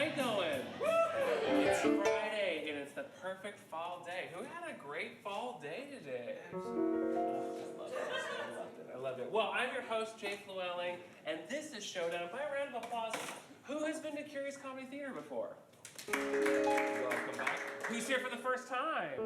night going? It's Friday, and it's the perfect fall day. Who had a great fall day today? I loved it. Well, I'm your host, Jay Flewelling, and this is Showdown. By a round of applause, who has been to Curious Comedy Theater before? Welcome back. Who's here for the first time?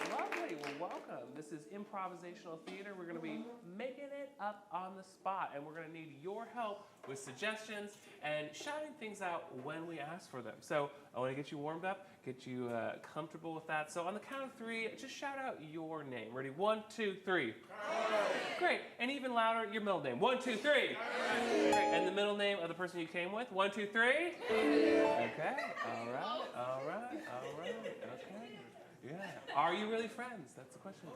Lovely. Well, welcome. This is improvisational theater. We're going to be making it up on the spot, and we're going to need your help with suggestions and shouting things out when we ask for them. So I want to get you warmed up, get you comfortable with that. So on the count of three, just shout out your name. Ready? 1, 2, 3. Great. And even louder, your middle name. 1, 2, 3. Great. And the middle name of the person you came with. 1, 2, 3. Okay. All right. Okay. Yeah. Are you really friends? That's the question.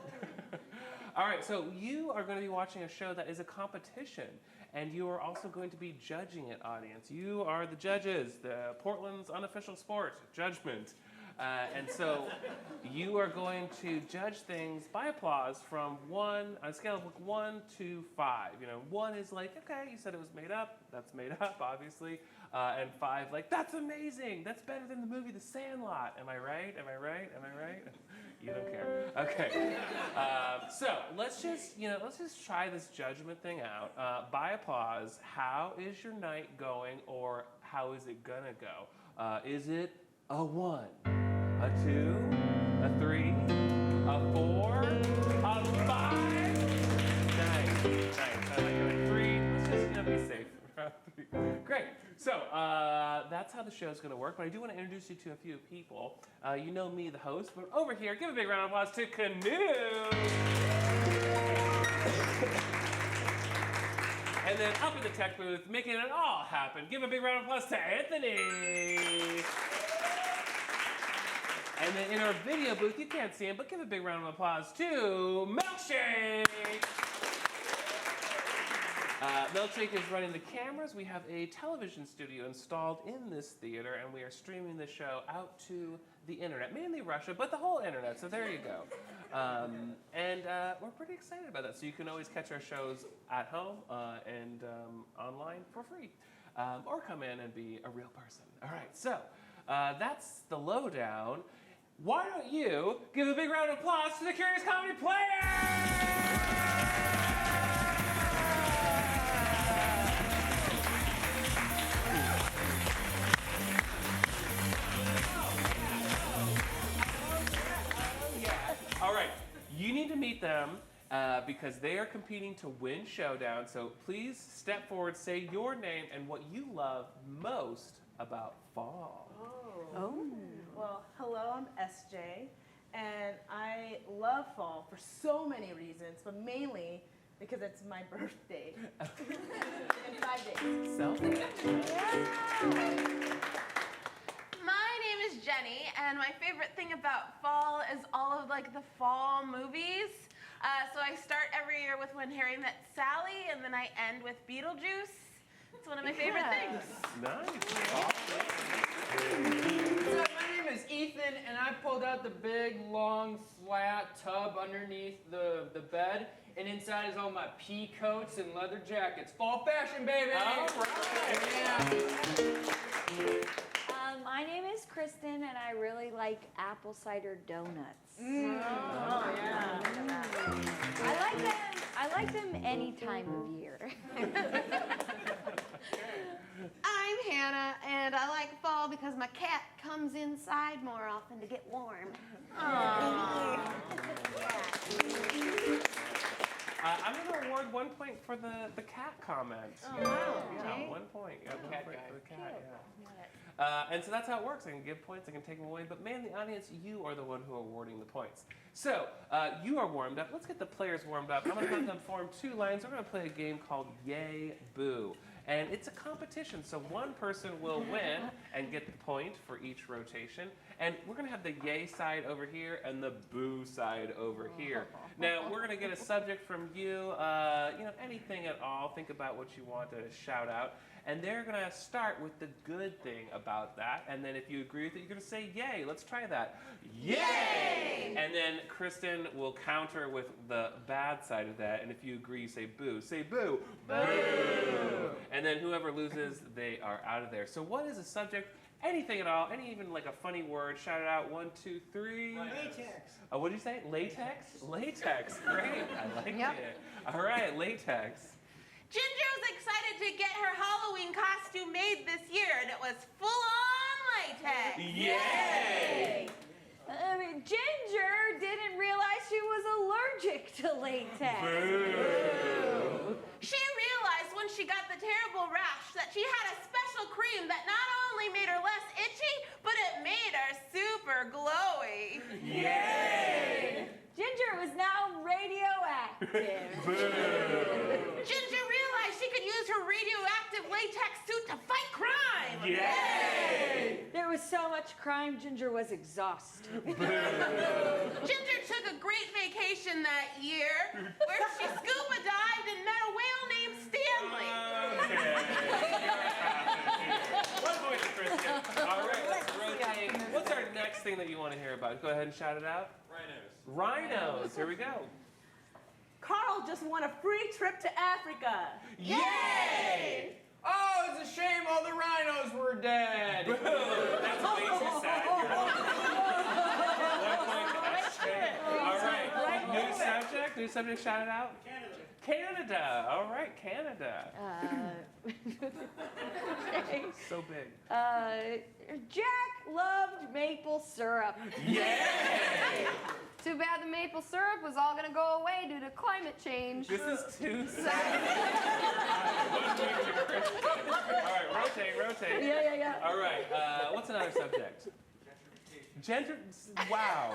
All right. So you are going to be watching a show that is a competition, and you are also going to be judging it, audience. You are the judges, the Portland's unofficial sport, judgment. And so you are going to judge things by applause from on a scale of 1 to 5. 1 is like, okay, you said it was made up. That's made up, obviously. And 5, like, that's amazing. That's better than the movie The Sandlot. Am I right? You don't care. Okay. So let's just try this judgment thing out. By applause, how is your night going, or how is it gonna go? Is it a 1, a 2, a 3, a 4, a 5? Nice. I like it. 3. Let's just be safe. Great. So that's how the show's going to work. But I do want to introduce you to a few people. You know me, the host, but over here, give a big round of applause to Canoe. And then up in the tech booth, making it all happen, give a big round of applause to Anthony. And then in our video booth, you can't see him, but give a big round of applause to Milkshake. Milkshake is running the cameras. We have a television studio installed in this theater, and we are streaming the show out to the internet, mainly Russia, but the whole internet, so there you go. And we're pretty excited about that, so you can always catch our shows at home and online for free, or come in and be a real person. All right, so that's the lowdown. Why don't you give a big round of applause to the Curious Comedy Players? All right, you need to meet them because they are competing to win Showdown. So please step forward, say your name and what you love most about fall. Oh. Well, hello, I'm SJ, and I love fall for so many reasons, but mainly because it's my birthday in 5 days. My name is Jenny, and my favorite thing about fall is all of the fall movies. So I start every year with When Harry Met Sally, and then I end with Beetlejuice. It's one of my favorite things. Nice. So my name is Ethan, and I pulled out the big, long, flat tub underneath the bed, and inside is all my pea coats and leather jackets. Fall fashion, baby! All right. My name is Kristen, and I really like apple cider donuts. Oh, yeah. I like them any time of year. I'm Hannah, and I like fall because my cat comes inside more often to get warm. I'm going to award 1 point for the cat comment. Oh, wow. Yeah, 1 point. Yeah, 1 point for the cat, yeah. And so that's how it works. I can give points, I can take them away, but man, the audience, you are the one who are awarding the points. So, you are warmed up. Let's get the players warmed up. I'm going to have them form 2 lines. We're going to play a game called Yay Boo. And it's a competition, so one person will win and get the point for each rotation. And we're going to have the yay side over here and the boo side over here. Now, we're going to get a subject from you, anything at all. Think about what you want to shout out. and they're gonna start with the good thing about that, and then if you agree with it, you're gonna say yay. Let's try that. Yay! And then Kristen will counter with the bad side of that, and if you agree, you say boo. Say boo. Boo! And then whoever loses, they are out of there. So what is a subject? Anything at all, even like a funny word, shout it out, 1, 2, 3. Latex. What did you say? Latex? Latex, great, I like it. All right, latex. Ginger was excited to get her Halloween costume made this year, and it was full-on latex. Yay! Ginger didn't realize she was allergic to latex. Boo! She realized when she got the terrible rash that she had a special cream that not only made her less itchy, but it made her super glowy. Yay! Ginger was now radioactive. Ginger realized she could use her radioactive latex suit to fight crime. Yay! There was so much crime, Ginger was exhausted. Ginger took a great vacation that year where she scuba dived and met a whale named Stanley. Okay. 1 point to Kristen. All right, let's rotate. What's our next thing that you want to hear about? Go ahead and shout it out. Rhinos. Here we go. Carl just won a free trip to Africa. Yay! Oh, it's a shame all the rhinos were dead. Boo! That's way too sad. 1 point to Ashton. All right. New subject, shout it out. Canada. All right, Canada. So big. Jack loved maple syrup. Yay! Too bad the maple syrup was all gonna go away due to climate change. This is too sad. All right, rotate. Yeah. All right, what's another subject? Wow.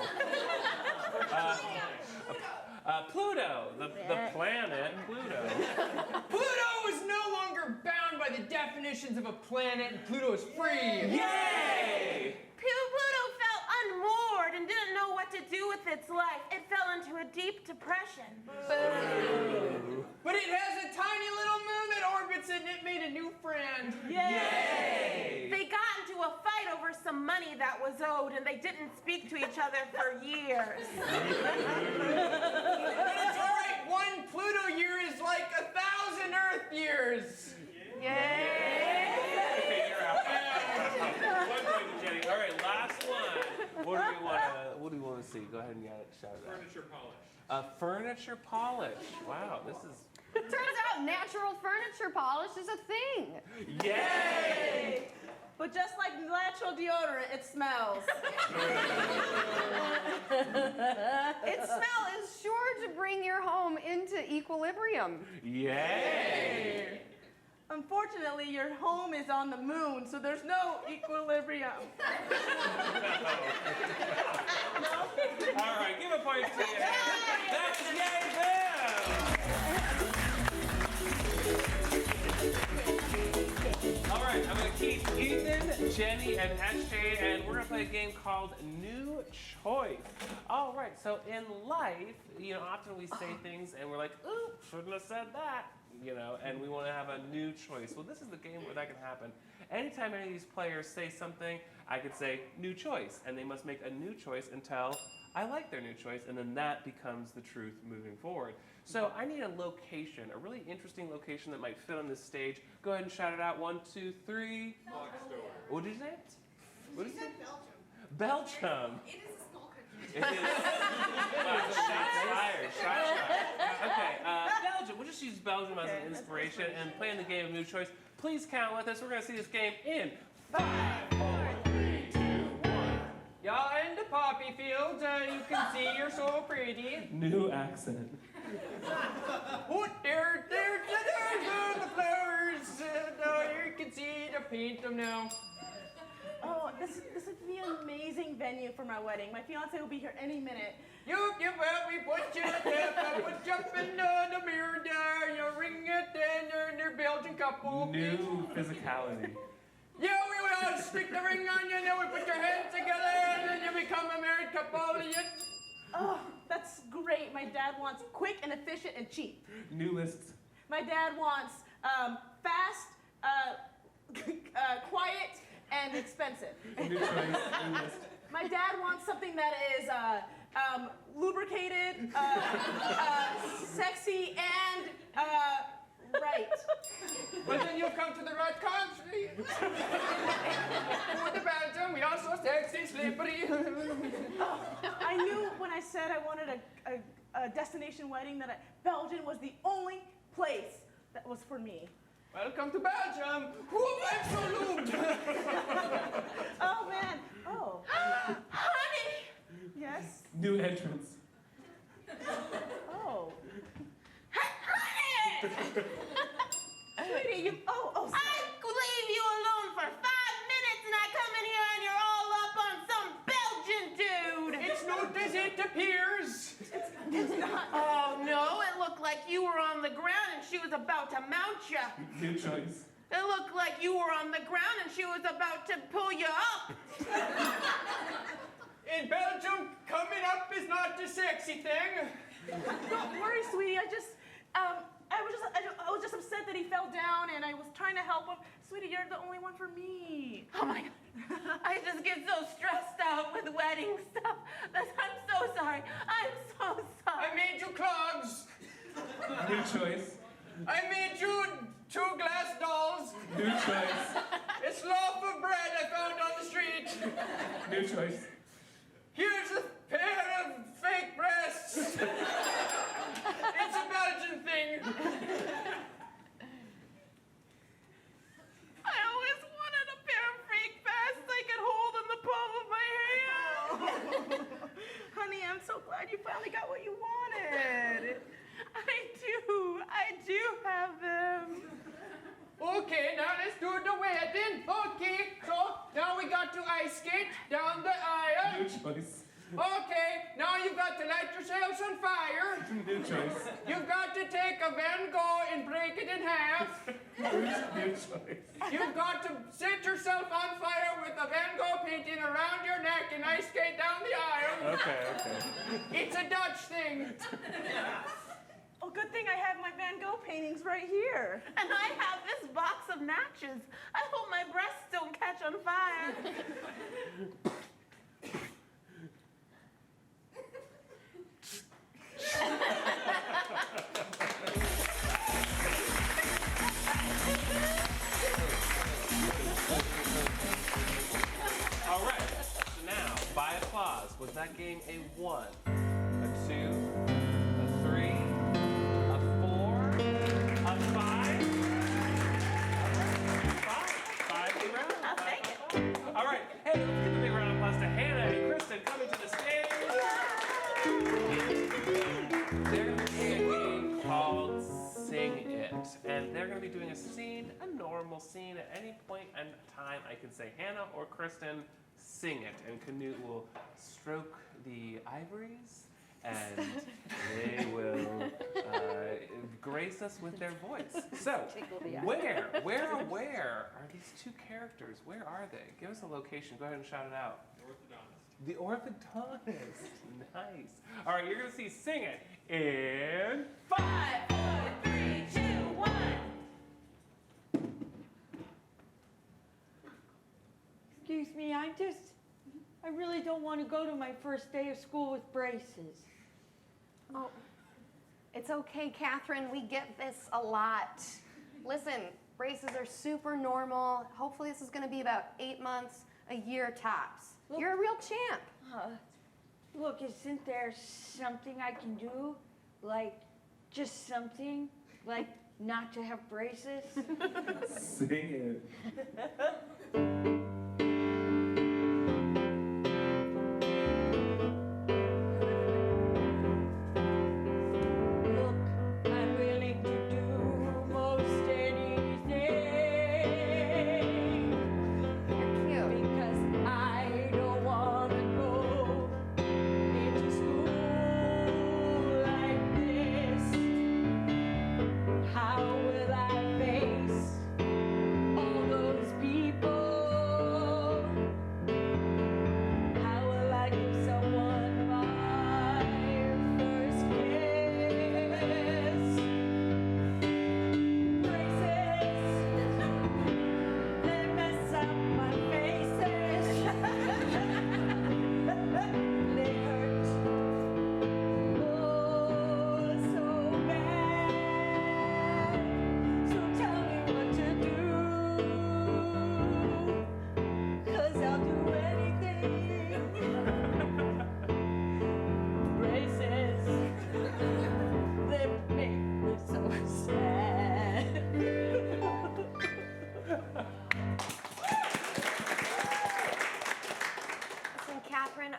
Pluto, the planet Pluto. Pluto is no longer bound by the definitions of a planet, and Pluto is free. Yay! Pluto felt unmoored and didn't know what to do with its life. It fell into a deep depression. But it has a tiny little moon that orbits it, and it made a new friend. Yay! They got into a fight over some money that was owed, and they didn't speak to each other for years. But it's all right. 1 Pluto year is like 1,000 Earth years. Yay! Okay, you're out. 1 point to Jenny. All right, last one. What do we want to see? Go ahead and shout it out. Furniture polish. Furniture polish. Wow, this is. Turns out natural furniture polish is a thing. Yay! But just like natural deodorant, it smells. Its smell is sure to bring your home into equilibrium. Yay! Unfortunately, your home is on the moon, so there's no equilibrium. All right, give a point to you. That's Yay Bam! All right, I'm going to keep Ethan, Jenny, and SJ, and we're going to play a game called New Choice. All right, so in life, often we say things and we're like, ooh, shouldn't have said that, and we want to have a new choice. Well, this is the game where that can happen. Anytime any of these players say something, I could say, new choice, and they must make a new choice until I like their new choice, and then that becomes the truth moving forward. So I need a location, a really interesting location that might fit on this stage. Go ahead and shout it out. 1, 2, 3. Bookstore. What did you say? What did you say? Belgium. Belgium. It is a small country. It is. Shots fired. Shots fired. Okay, Belgium. We'll just use Belgium as an inspiration and playing the game of New Choice. Please count with us. We're going to see this game in 5, 4, 3, 2, 1. Y'all in the poppy fields, you can see you're so pretty. New accent. Oh, there, the flowers. You can see the paint them now. Oh, this would be an amazing venue for my wedding. My fiance will be here any minute. You give up, we put you up, put you up in the mirror there, you ring it, and they're Belgian couple. New physicality. Yeah, we will all stick the ring on you, and then we put your hands together, and then you become a married couple. Oh, that's great. My dad wants quick and efficient and cheap. New lists. My dad wants fast, quiet and expensive. New choice. New list. My dad wants something that is lubricated, sexy, and right. Well, then you've come to the right country. For the Belgium, we are so sexy, slippery. I knew when I said I wanted a destination wedding that Belgium was the only place that was for me. Welcome to Belgium. Whoop, I'm so lubed. Oh man. Oh. Honey! Yes. New entrance. Oh. Honey! Sweetie, you. Oh. I leave you alone for 5 minutes and I come in here and you're all up on some Belgian dude. It's not as it appears. It's not. Oh no, it looked like you were on the ground and she was about to mount you. New choice. It looked like you were on the ground and she was about to pull you up. In Belgium, coming up is not the sexy thing. Don't worry, sweetie. I was just upset that he fell down, and I was trying to help him. Sweetie, you're the only one for me. Oh my God. I just get so stressed out with wedding stuff. I'm so sorry. I'm so sorry. I made you clogs. New choice. I made you 2 glass dolls. New choice. A loaf of bread I found on the street. New choice. Here's a pair of fake breasts. It's a Belgian thing. I always wanted a pair of fake vests I could hold in the palm of my hand. Honey, I'm so glad you finally got what you wanted. I do have them. Okay, now let's do the wedding. Okay, so now we got to ice skate down the aisle. New choice. Okay, now you've got to light yourselves on fire. New choice. You've got to take a Van Gogh and break it in half. New choice. You've got to set yourself on fire with a Van Gogh painting around your neck and ice skate down the aisle. Okay. It's a Dutch thing. Oh, good thing I have my Van Gogh paintings right here. And I have this box of matches. I hope my breasts don't catch on fire. All right. So now, by applause, was that game a 1, a 2, a 3, a 4, a 5? 5 big round. I'll take it. All right. Hey, let's give a big round of applause to Hannah and Kristen coming to the stage. They're going to be playing a game called Sing It. And they're going to be doing a scene, a normal scene. At any point in time, I can say Hannah or Kristen, sing it. And Canute will stroke the ivories, and they will grace us with their voice. So, where are these 2 characters? Where are they? Give us a location. Go ahead and shout it out. The orthodontist. Nice. All right, you're going to see Sing It in 5, 4, 3, 2, 1. Excuse me, I really don't want to go to my first day of school with braces. Oh, it's okay, Catherine. We get this a lot. Listen, braces are super normal. Hopefully this is going to be about 8 months, a year tops. Look. You're a real champ. Look, isn't there something I can do? Like, just something? Like, not to have braces? Sing It. How will I face all those people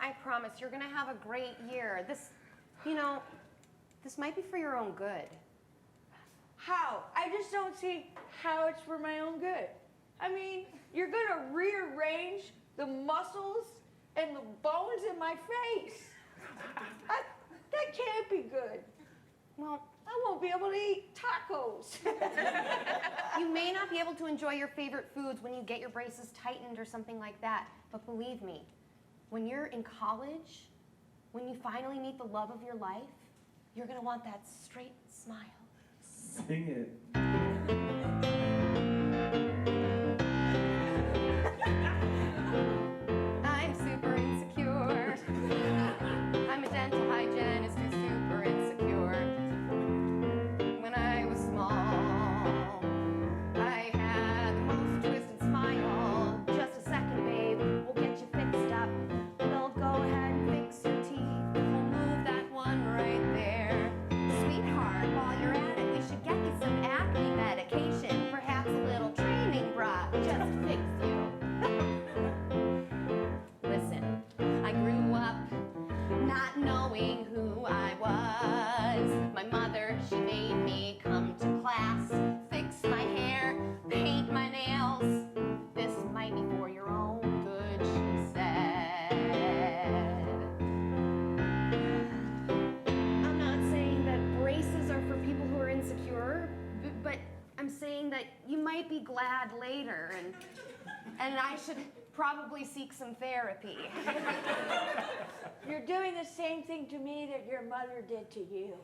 I promise you're gonna have a great year. This might be for your own good. How? I just don't see how it's for my own good. I mean, you're gonna rearrange the muscles and the bones in my face. That can't be good. Well, I won't be able to eat tacos. you may not be able to enjoy your favorite foods when you get your braces tightened or something like that, but believe me, when you're in college, when you finally meet the love of your life, you're gonna want that straight smile. Sing it. I'm super insecure. I'm a dental hygienist who's super insecure. When I was small, I had the most twisted smile. Just a second, babe, we'll get you fixed up. We'll go ahead and fix your teeth. We'll move that one right there. Sweetheart, while you're at it, we should get you some acne medication. Perhaps a little training bra just to fix you. Listen, I grew up not knowing who I was. My mother, she made me come to class, fix my hair, paint my nails. This might be for your own good, she said. I'm not saying that braces are for people who are insecure, but I'm saying that you might be glad later, and I should probably seek some therapy. You're doing the same thing to me that your mother did to you.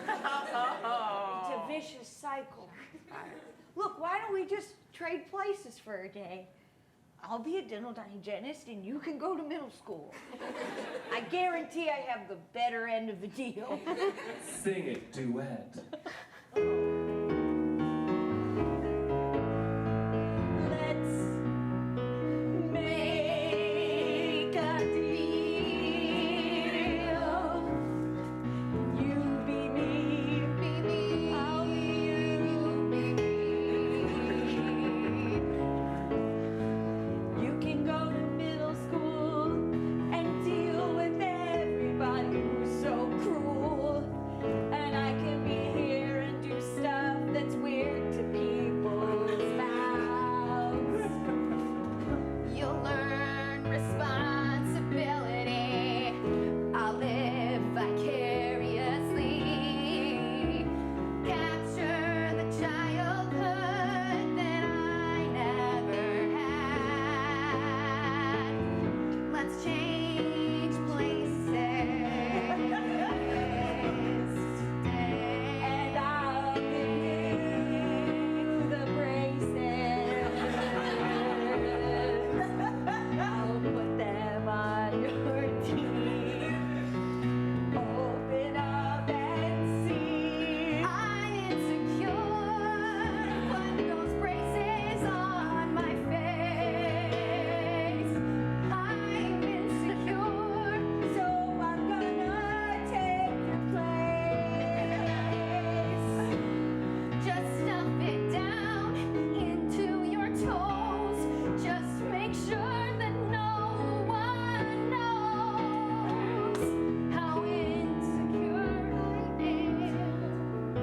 It's a vicious cycle. Look, why don't we just trade places for a day? I'll be a dental hygienist and you can go to middle school. I guarantee I have the better end of the deal. Sing it, duet. Let's make a deal. You be me, I'll be you. You can go to middle school and deal with everybody who's so cruel. And I can be here and do stuff that's weird to people's mouths. You'll learn responsibility. I'll live vicariously. Capture the childhood that I never had. Let's change places today. And I'll give you the braces. I'll put them on your teeth. Open up and see. I'm insecure. Put those braces on my face. I'm insecure. So I'm gonna take your place. Just stuff it down into your toes. Just make sure that no one knows how insecure I am.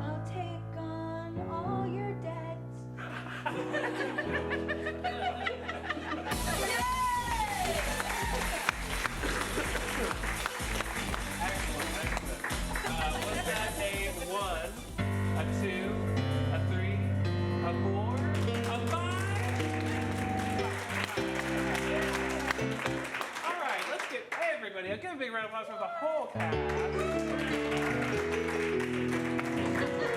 I'll take on all your debts. Was that a 1, a 2, a 3, a 4, a 5? All right, let's give everybody a good big round of applause for the whole cast.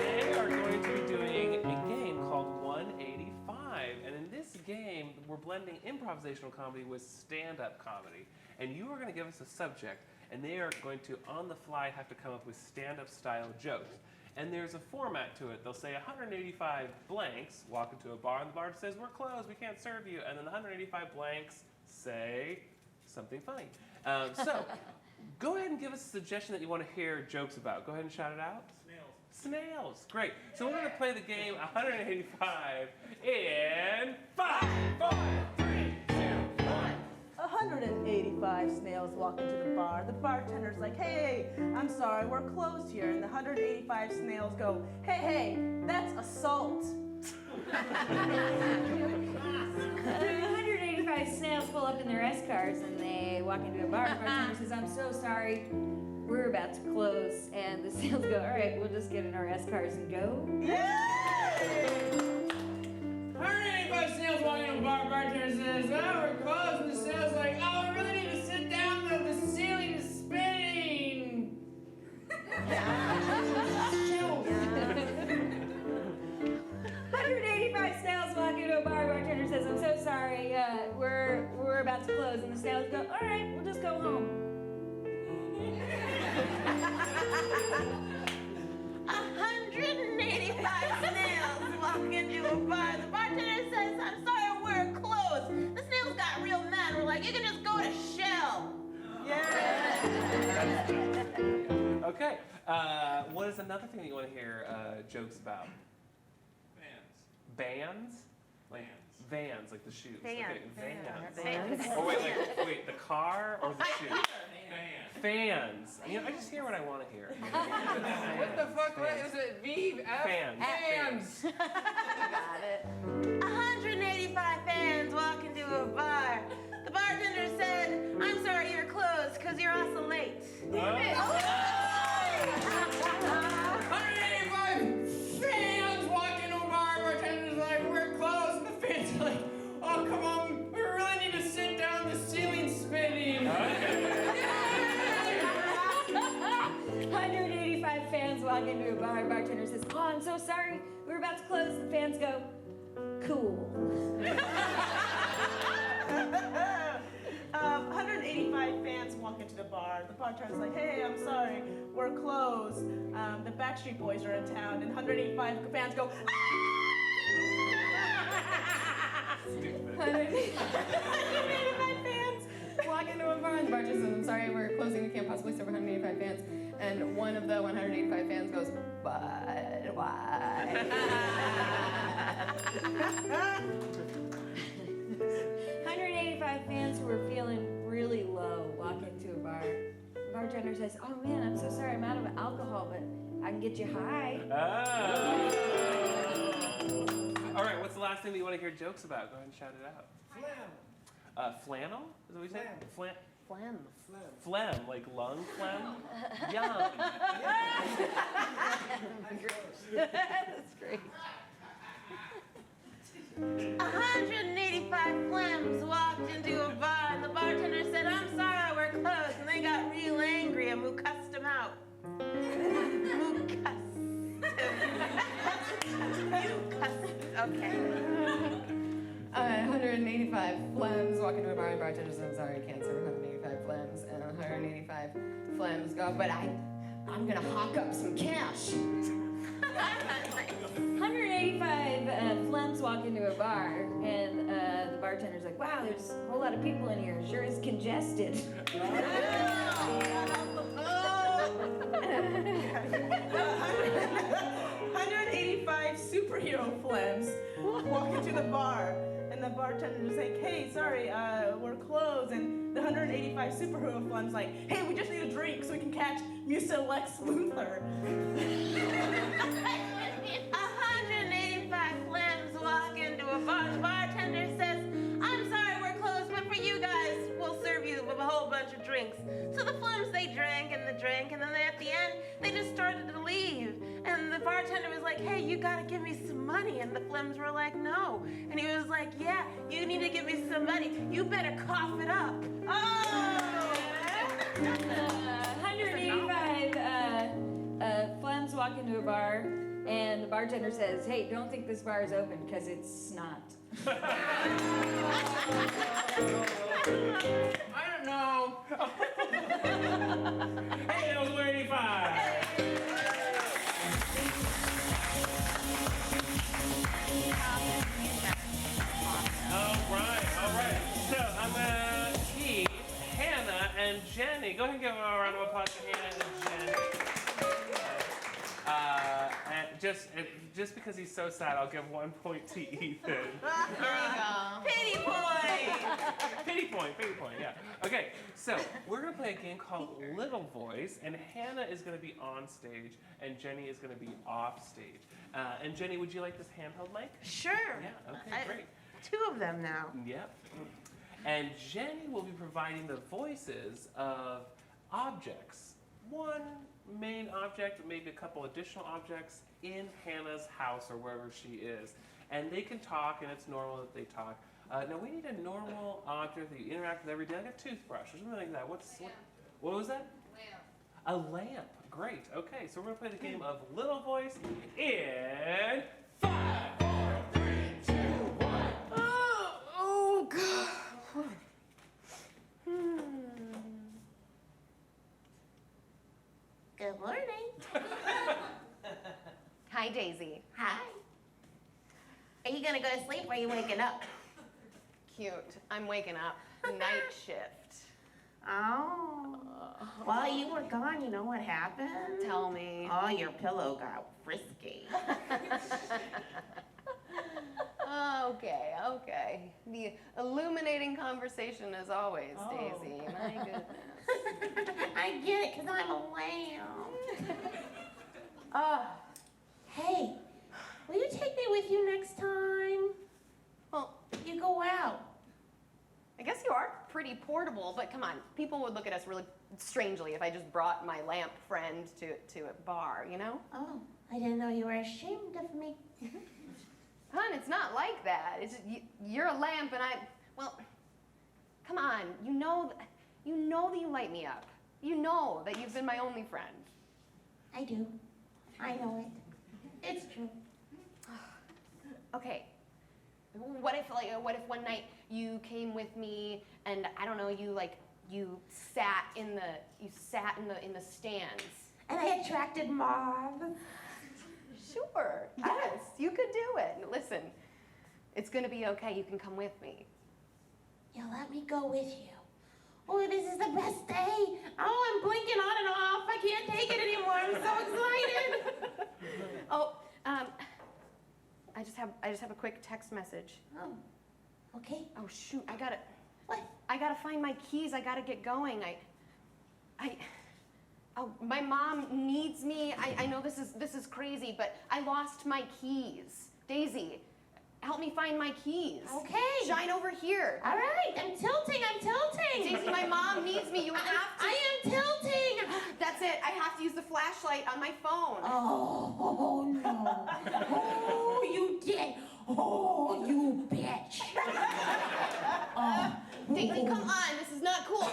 They are going to be doing a game called 185. And in this game, we're blending improvisational comedy with stand-up comedy. And you are going to give us a subject, and they are going to, on the fly, have to come up with stand-up style jokes. And there's a format to it. They'll say 185 blanks, walk into a bar, and the bar says, "We're closed, we can't serve you." And then the 185 blanks say something funny. So, go ahead and give us a suggestion that you want to hear jokes about. Go ahead and shout it out. Snails. Great. So we're going to play the game 185 in 5, 4, 3, 2, 1. 185 185 snails walk into the bar. The bartender's like, hey, I'm sorry, we're closed here. And the 185 snails go, hey, that's assault. The 185 snails pull up in their S cars and they walk into a bar. The bartender says, I'm so sorry, we're about to close. And the snails go, all right, we'll just get in our S cars and go. Yay! 185 snails walk into a bar. Bartender says, oh, we're closed. And the snail's like, oh, we really need to sit down. The ceiling is spinning. 185 snails walk into a bar. Bartender says, I'm so sorry, we're about to close. And the snails go, all right, we'll just go home. 185 snails walk into a bar. The bartender says, I'm sorry, we're closed. The snails got real mad. We're like, you can just go to Shell. Okay. What is another thing that you want to hear jokes about? Bands? Like vans, like the shoes. Vans. Okay, Vans. vans. Oh, wait, the car or the shoes? Fans. I just hear what I want to hear. What the fuck? What is it? V? F? Fans. Got it. 185 fans walk into a bar. The bartender said, I'm sorry you're closed because you're also late. 185 fans walk into a bar. Bartender's like, we're closed. And the fans are like, oh, come on. We really need to sit down. The ceiling's spinning. 185 fans walk into a bar. Bartender says, oh, I'm so sorry, we're about to close. The fans go, cool. 185 fans walk into the bar. The bartender's like, hey, I'm sorry, we're closed. The Backstreet Boys are in town. And 185 fans go, 185 fans walk into a bar and the bartender says, I'm sorry, we're closing, we can't possibly serve 185 fans. And one of the 185 fans goes, but why? 185 fans who are feeling really low walk into a bar. The bartender says, oh man, I'm so sorry, I'm out of alcohol, but I can get you high. All right, what's the last thing that you want to hear jokes about? Go ahead and shout it out. Flannel? Is that what you said? Phlegm. Phlegm, like lung phlegm? Yum. That's great. 185 flams walked into a bar and the bartender said, I'm sorry, we're closed. And they got real angry and Moo cussed them out. Moo cussed him. You cussed. Okay. 185 phlegms walk into a bar and bartender says, I'm sorry, I can't serve 185 phlegms. And 185 phlegms go, but I'm gonna hawk up some cash. 185 phlegms walk into a bar, and the bartender's like, wow, there's a whole lot of people in here. Sure is congested. 185 superhero phlegms walk into the bar. And the bartender's like, hey, sorry, we're closed. And the 185 superhero phlegms like, hey, we just need a drink so we can catch Musa Lex Luthor. 185 flams walk into a bar. The bartender says, I'm sorry, we're closed, but for you guys, we'll serve you with a whole bunch of drinks. So the flams, they drank, and then at the end, they just started to leave. And the bartender was like, hey, you gotta give me some money. And the flams were like, no. And he was like, yeah, you need to give me some money. You better cough it up. Oh! 185 phlegms walk into a bar, and the bartender says, hey, don't think this bar is open, because it's not. I don't know. Hey, that was 185. All right. So I'm gonna keep Hanna and Jenny. Go ahead and give them a round of applause to Hanna and Jenny. And just because he's so sad, I'll give 1 point to Ethan. There you go. Pity point! Pity point, yeah. Okay, so we're gonna play a game called Little Voice, and Hannah is gonna be on stage, and Jenny is gonna be off stage. And Jenny, would you like this handheld mic? Sure. Yeah, okay, great. 2 of them now. Yep. And Jenny will be providing the voices of objects. One main object, or maybe a couple additional objects in Hannah's house or wherever she is. And they can talk, and it's normal that they talk. Now we need a normal object that you interact with every day, like a toothbrush or something like that. What was that? A lamp. Great. Okay, so we're gonna play the game of Little Voice in 5, 4, 3, 2, 1. Oh God. Good morning. Hi, Daisy. Hi. Are you gonna go to sleep or are you waking up? Cute. I'm waking up. Night shift. Oh. While you were gone, you know what happened? Tell me. Oh, your pillow got frisky. Okay. The illuminating conversation as always, Daisy. My goodness. I get it, 'cause I'm a lamb. Hey, will you take me with you next time? Well, You go out. I guess you are pretty portable, but come on. People would look at us really strangely if I just brought my lamp friend to a bar, you know? Oh, I didn't know you were ashamed of me. Hon, it's not like that. It's just, you're a lamp and well, come on. You know that you light me up. You know that you've been my only friend. I do. I know it. It's true. Okay. What if one night you came with me and I don't know, you sat in the stands. And I attracted moths. Sure. Yes, you could do it. Listen, it's gonna be okay. You can come with me. You'll let me go with you. Oh, this is the best day. Oh, I'm blinking on and off. I can't take it anymore. I'm so excited. Oh, I just have a quick text message. Oh, okay. Oh shoot, What? I gotta find my keys. I gotta get going. My mom needs me. I know this is crazy, but I lost my keys. Daisy, help me find my keys. Okay. Shine over here. All right, I'm tilting. Daisy, my mom needs me. You have to. I am tilting. That's it. I have to use the flashlight on my phone. Oh, no. Oh, you did. Oh, you bitch. Daisy, come on. This is not cool.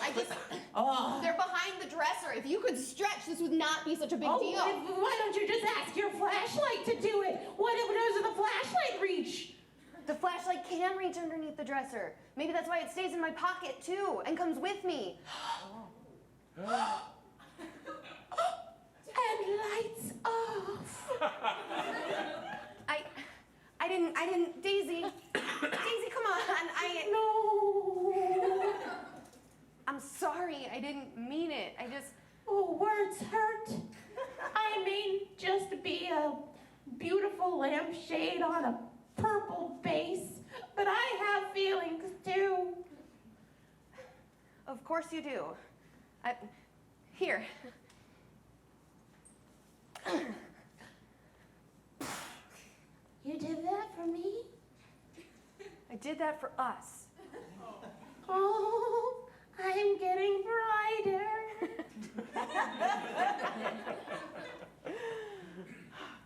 They're behind the dresser. If you could stretch, this would not be such a big deal. Why don't you just ask your flashlight to do it? What does the flashlight reach? The flashlight can reach underneath the dresser. Maybe that's why it stays in my pocket too and comes with me. And lights off. I didn't, Daisy, come on, No. I'm sorry, I didn't mean it, Oh, words hurt. I mean, just to be a beautiful lampshade on a purple base, but I have feelings too. Of course you do. Here. You did that for me? I did that for us. Oh, I'm getting brighter.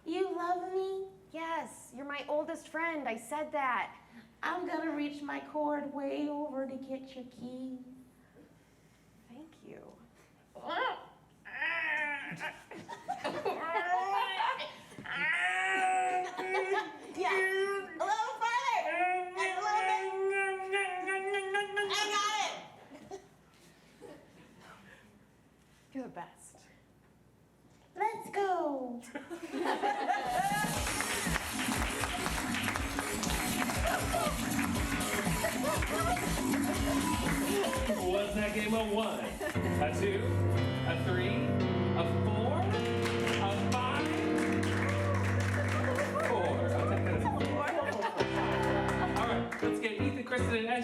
You love me? Yes, you're my oldest friend, I said that. I'm gonna reach my cord way over to get your keys. Thank you. Yeah, a little further. And a little bit. I got it. You're the best. Let's go. Was that game a 1, a 2, a 3, a 4, a 5?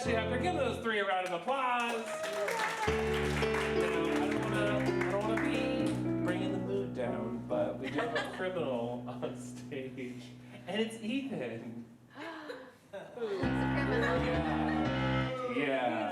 potentially up there. Give those three a round of applause. Now, I don't want to be bringing the mood down, but we do have a criminal on stage, and it's Ethan. Yeah.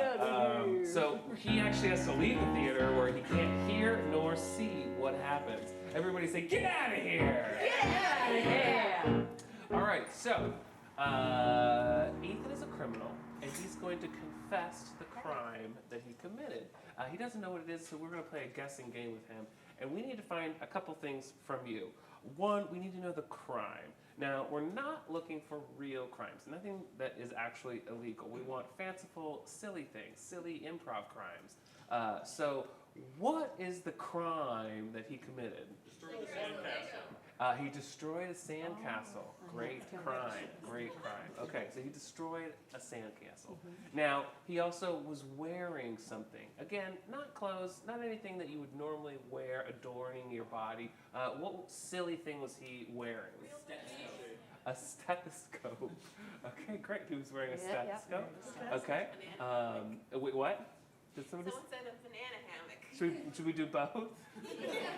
So he actually has to leave the theater where he can't hear nor see what happens. Everybody say, "Get out of here!" Get out of here! All right. So Ethan is a criminal, and he's going to confess to the crime that he committed. He doesn't know what it is, so we're going to play a guessing game with him, and we need to find a couple things from you. One, we need to know the crime. Now, we're not looking for real crimes, nothing that is actually illegal. We want fanciful, silly things, silly improv crimes. So, what is the crime that he committed? Destroy the sandcastle. He destroyed a sandcastle. Great crime, great crime. Okay, so he destroyed a sandcastle. Now, he also was wearing something. Again, not clothes, not anything that you would normally wear adorning your body. What silly thing was he wearing? A stethoscope. Okay, great. He was wearing a stethoscope. Okay. Wait, what? Did somebody? Someone said a banana hammock. Should we do both?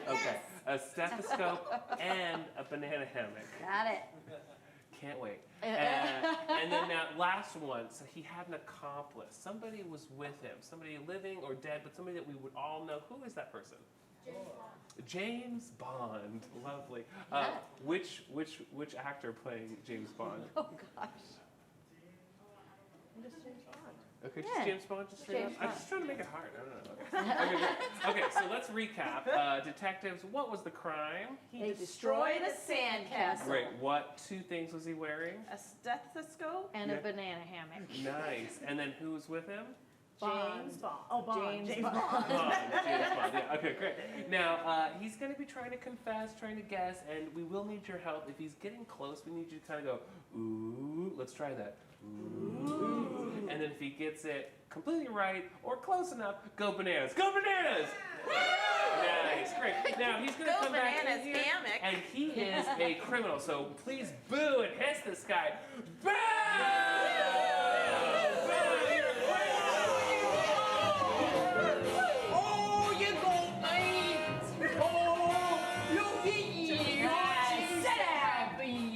Okay. A stethoscope and a banana hammock. Got it. Can't wait. And then that last one, so he had an accomplice. Somebody was with him. Somebody living or dead, but somebody that we would all know. Who is that person? James Bond. Lovely. Which actor playing James Bond? Oh gosh. Okay, just Yeah. James Bond, just straight James up. I'm just trying to make it hard. I don't know. Okay, great. Okay, so let's recap. Detectives, what was the crime? He destroyed a sandcastle. Great. What two things was he wearing? A stethoscope. And a banana hammock. Nice. And then who was with him? James Bond. Oh, Bond. James Bond. Bond. James Bond. Yeah. Okay, great. Now, he's going to be trying to confess, trying to guess, and we will need your help. If he's getting close, we need you to kind of go, ooh. Let's try that. Ooh. And then if he gets it completely right or close enough, go bananas. Go bananas! Nice, great. Now he's going to Go come back in bananas, here, hammock. and he is a criminal. So please boo and hiss this guy. Boo! Oh, you go, mate! Oh, look at you!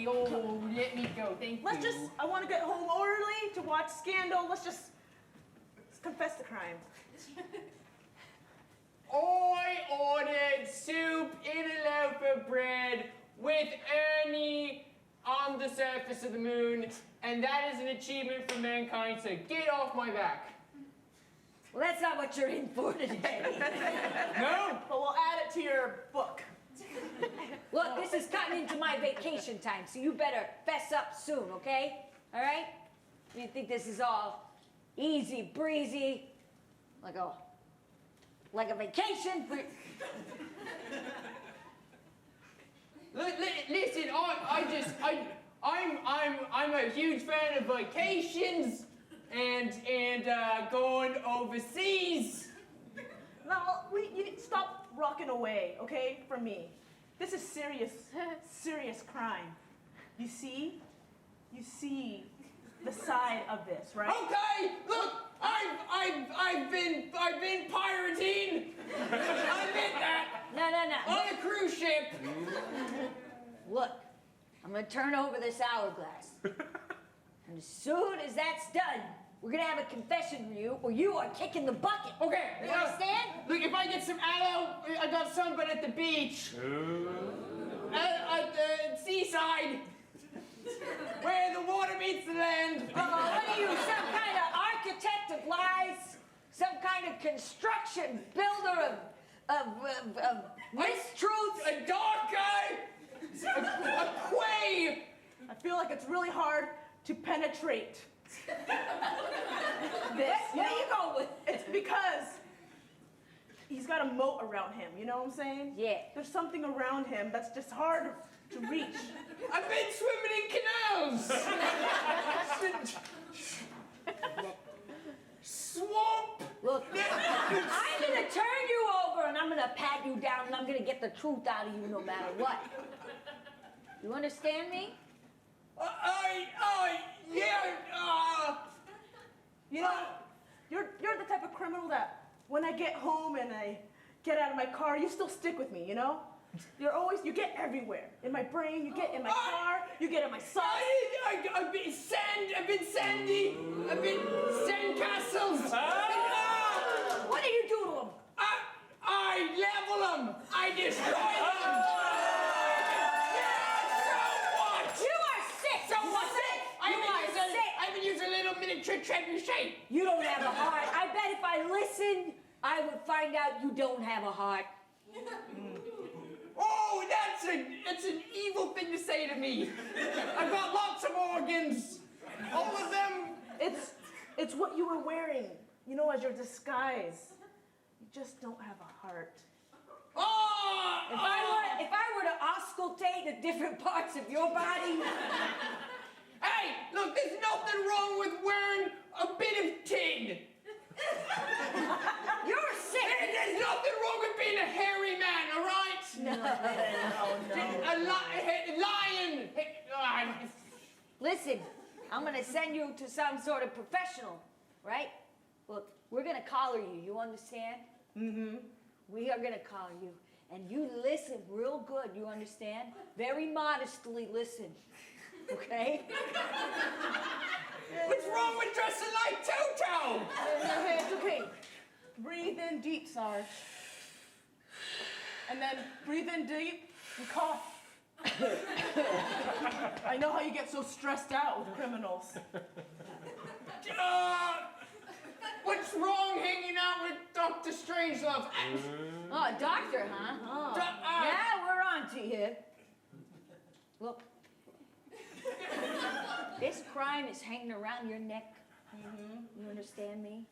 Oh, let me go. Thank you. Let's just, I want to get home early to watch Scandal. Let's confess the crime. I ordered soup in a loaf of bread with Ernie on the surface of the moon, and that is an achievement for mankind, so get off my back. Well, that's not what you're in for today. No? But we'll add it to your book. Look, this is cutting into my vacation time, so you better fess up soon, okay? All right? You think this is all easy breezy, like a vacation? Listen, I'm a huge fan of vacations and going overseas. Now, you stop rocking away, okay, from me. This is serious, serious crime. You see the side of this, right? Okay, look, I've been pirating. I did that No. on a cruise ship. Look, I'm gonna turn over this hourglass. And as soon as that's done, we're gonna have a confession from you, or you are kicking the bucket. Okay, You understand? Look, if I get some aloe, I got sunburn at the beach. At the seaside. Where the water meets the land. What are you, some kind of architect of lies? Some kind of construction builder of mistruths? A dark guy. A quay. I feel like it's really hard to penetrate this. Where you going with? It's because he's got a moat around him, you know what I'm saying? Yeah. There's something around him that's just hard to reach. I've been swimming in canals. Swamp. Look, I'm gonna turn you over and I'm gonna pat you down and I'm gonna get the truth out of you no matter what. You understand me? Yeah. You know, you're the type of criminal that when I get home and I get out of my car, you still stick with me, you know? You get everywhere. In my brain, you get in my car, you get in my socks. I've been sandy, I've been sandcastles. What do you do to him? I level them, I destroy them. You are sick. So what? You are sick. I've been using a little miniature trebuchet. You don't have a heart. I bet if I listened, I would find out you don't have a heart. Oh, that's an evil thing to say to me. I've got lots of organs. All of them. It's what you were wearing, you know, as your disguise. You just don't have a heart. Oh! If I were to auscultate the different parts of your body, Hey, look, there's nothing wrong with wearing a bit of tin. you're sick. There's nothing wrong with being a hairy man, all right? No. A lion. Listen, I'm gonna send you to some sort of professional, right? Look, we're gonna collar you. You understand? Mm-hmm. We are gonna collar you, and you listen real good. You understand? Very modestly listen. Okay? What's wrong with dressing like Toto? Okay, it's okay. Breathe in deep, Sarge. And then breathe in deep and cough. I know how you get so stressed out with criminals. What's wrong hanging out with Dr. Strangelove? Oh, doctor, huh? Oh. Yeah, we're on to you. Look. This crime is hanging around your neck. Mm-hmm. You understand me?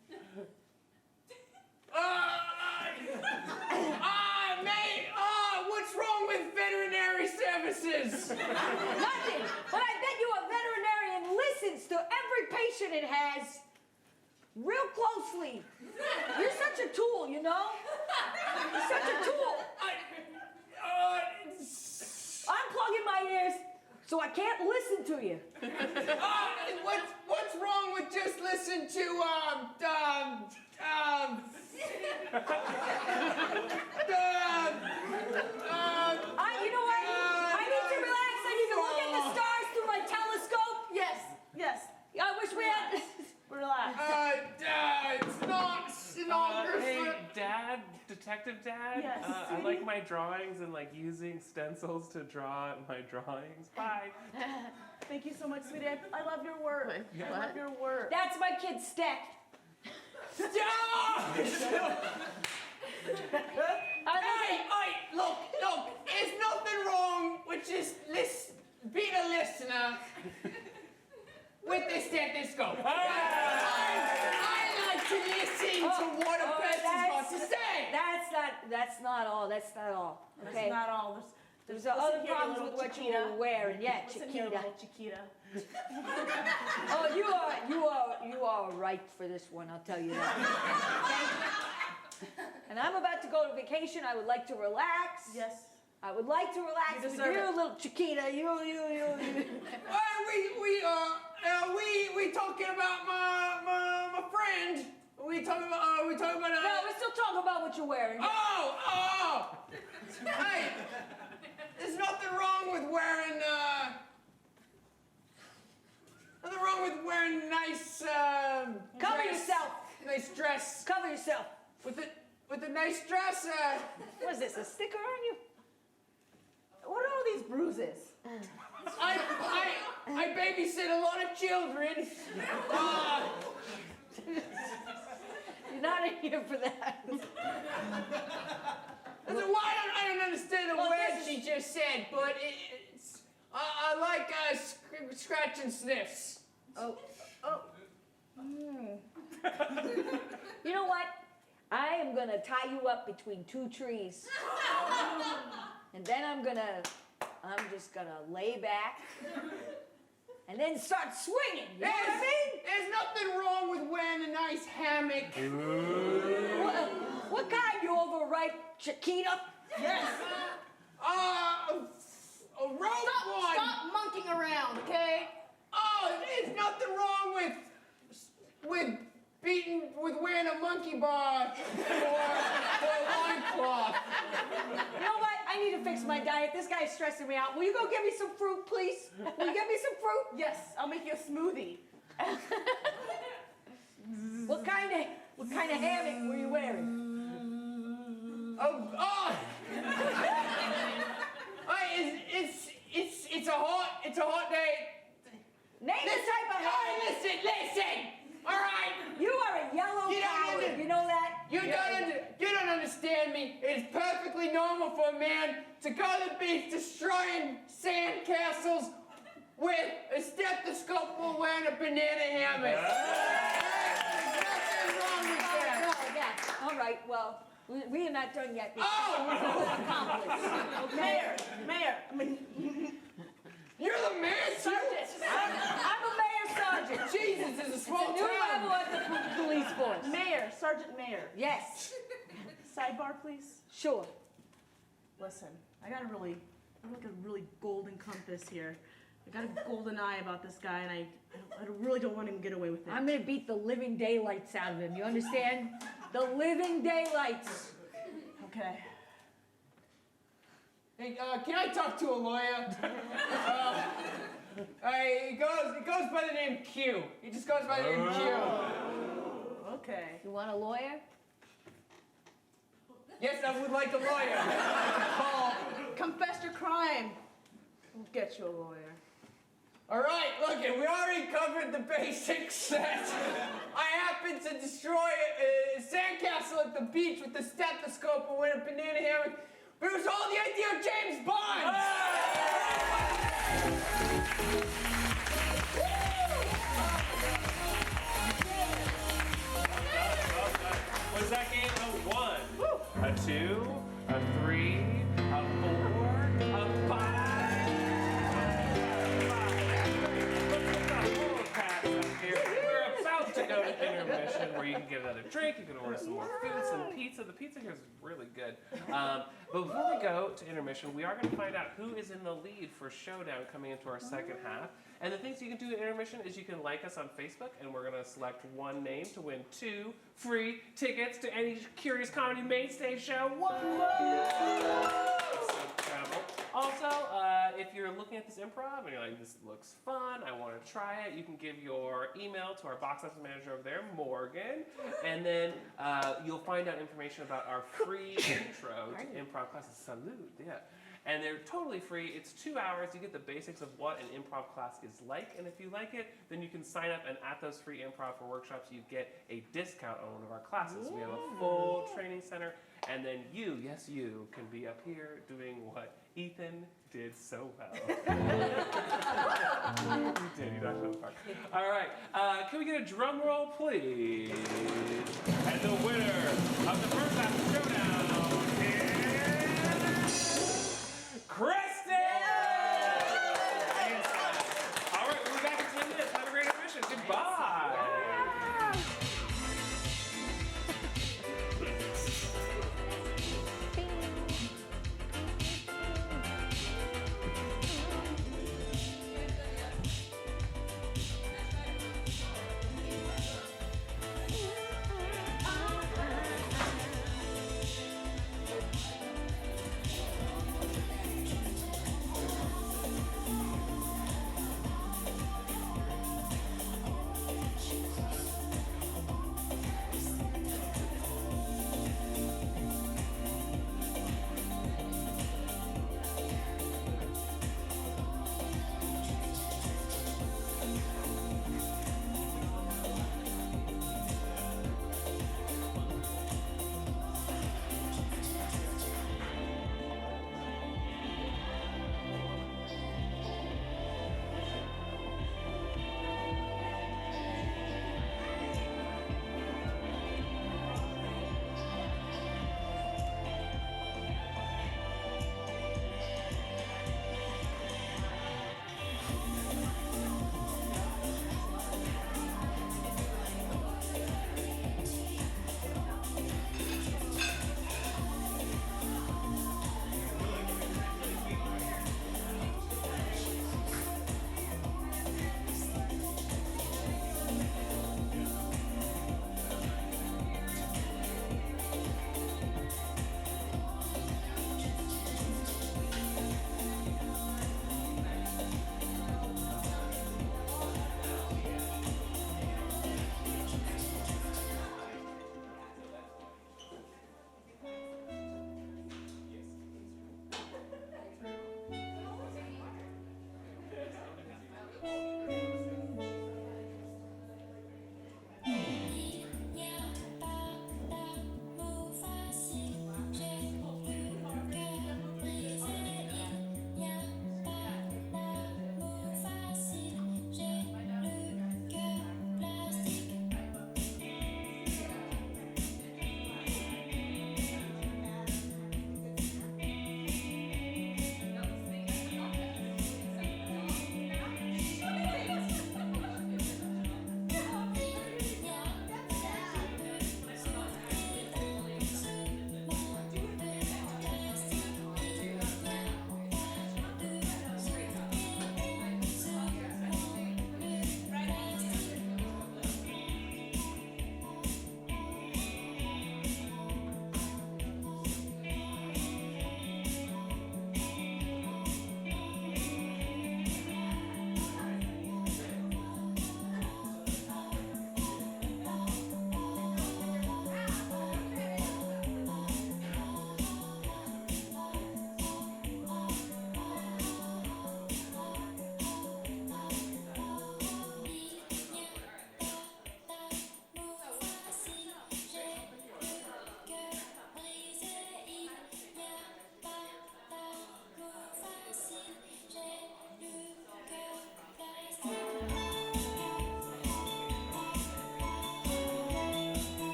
What's wrong with veterinary services? Nothing! But I bet you a veterinarian listens to every patient it has real closely. You're such a tool, you know? You're such a tool. I'm plugging my ears so I can't listen to you. What's wrong with just listen to You know what? I need to relax. I need to look at the stars through my telescope. Yes. I wish we had. Relax. it's not Hey, Dad, Detective Dad. Yes. I like my drawings and like using stencils to draw my drawings. Bye. Thank you so much, sweetie. I love your work. I love your work. That's my kid's stack. Stop! Look, there's nothing wrong with just being a listener with the stethoscope. I like to listen to what a person's got to say. That's not all. Okay. That's not all. There's Listen other here, problems little with what you Chiquita. were wearing. Yeah, Listen here, Chiquita. little Chiquita. Oh, you are right for this one. I'll tell you that. Okay? And I'm about to go to vacation. I would like to relax. Yes. I would like to relax You with deserve you, it. little Chiquita. You. We talking about my friend. We talking about No, we're still talking about what you're wearing. Oh! Hey, there's nothing wrong with wearing nice Cover dress. yourself. Nice dress. Cover yourself. With a nice dress. What is this? A sticker on you? What are all these bruises? I babysit a lot of children. You're not in here for that. I don't understand the words she just said, but I like scratch and sniffs. Oh. You know what? I am gonna tie you up between two trees. And then I'm just gonna lay back and then start swinging. You know what I mean? There's nothing wrong with wearing a nice hammock. What kind? You overripe Chiquita? Yes. A rope one. Stop monkeying around, okay? Oh, there's nothing wrong with with wearing a monkey bar or a loincloth. You know what? I need to fix my diet. This guy's stressing me out. Will you go get me some fruit, please? Will you get me some fruit? Yes, I'll make you a smoothie. What kind of hammock were you wearing? It's a hot day. Name the type of hammock. Listen. All right. You are a yellow coward. You know that? You don't understand me. It's perfectly normal for a man to go to the beach destroying sand castles with a stethoscope while wearing a banana hammock. There's nothing wrong with that. Oh, yeah. All right. Well, we are not done yet. Mayor, I mean, You're the mayor, Sergeant. I'm a mayor sergeant. Jesus, this is a small It's a new town. level at the police force. Sergeant Mayor. Yes. Sidebar, please. Sure. Listen, I'm like a really golden compass here. I got a golden eye about this guy, and I really don't want him to get away with it. I'm gonna beat the living daylights out of him. You understand? The living daylights. Okay. Hey, can I talk to a lawyer? It goes by the name Q. He just goes by the name Q. Okay. You want a lawyer? Yes, I would like a lawyer. Call. Confess your crime. We'll get you a lawyer. All right, look, we already covered the basics. I happened to destroy a sandcastle at the beach with the stethoscope and with a banana hammock, but it was all the idea of James Bond. Was that game a 1, a 2, a 3, a 4, a 5? We're about to go to intermission where you can get another drink, you can order some more food, some pizza. The pizza here is really good. But before we go to intermission, we are going to find out who is in the lead for Showdown coming into our second half. And the things you can do at intermission is you can like us on Facebook, and we're going to select one name to win 2 free tickets to any Curious Comedy Mainstay show. Also, if you're looking at this improv and you're like, this looks fun, I want to try it, you can give your email to our box office manager over there, Morgan, and then you'll find out information about our free intro to improv classes. Salute, yeah. And they're totally free. It's 2 hours. You get the basics of what an improv class is like. And if you like it, then you can sign up. And at those free improv for workshops, you get a discount on one of our classes. We have a full training center. And then you, yes, you, can be up here doing what Ethan did so well. He did. He knocked it out of the park. All right. Can we get a drum roll, please? And the winner of the first half of Showdown is Kristen! All right, we'll be back in 10 minutes. Have a great intermission. Goodbye.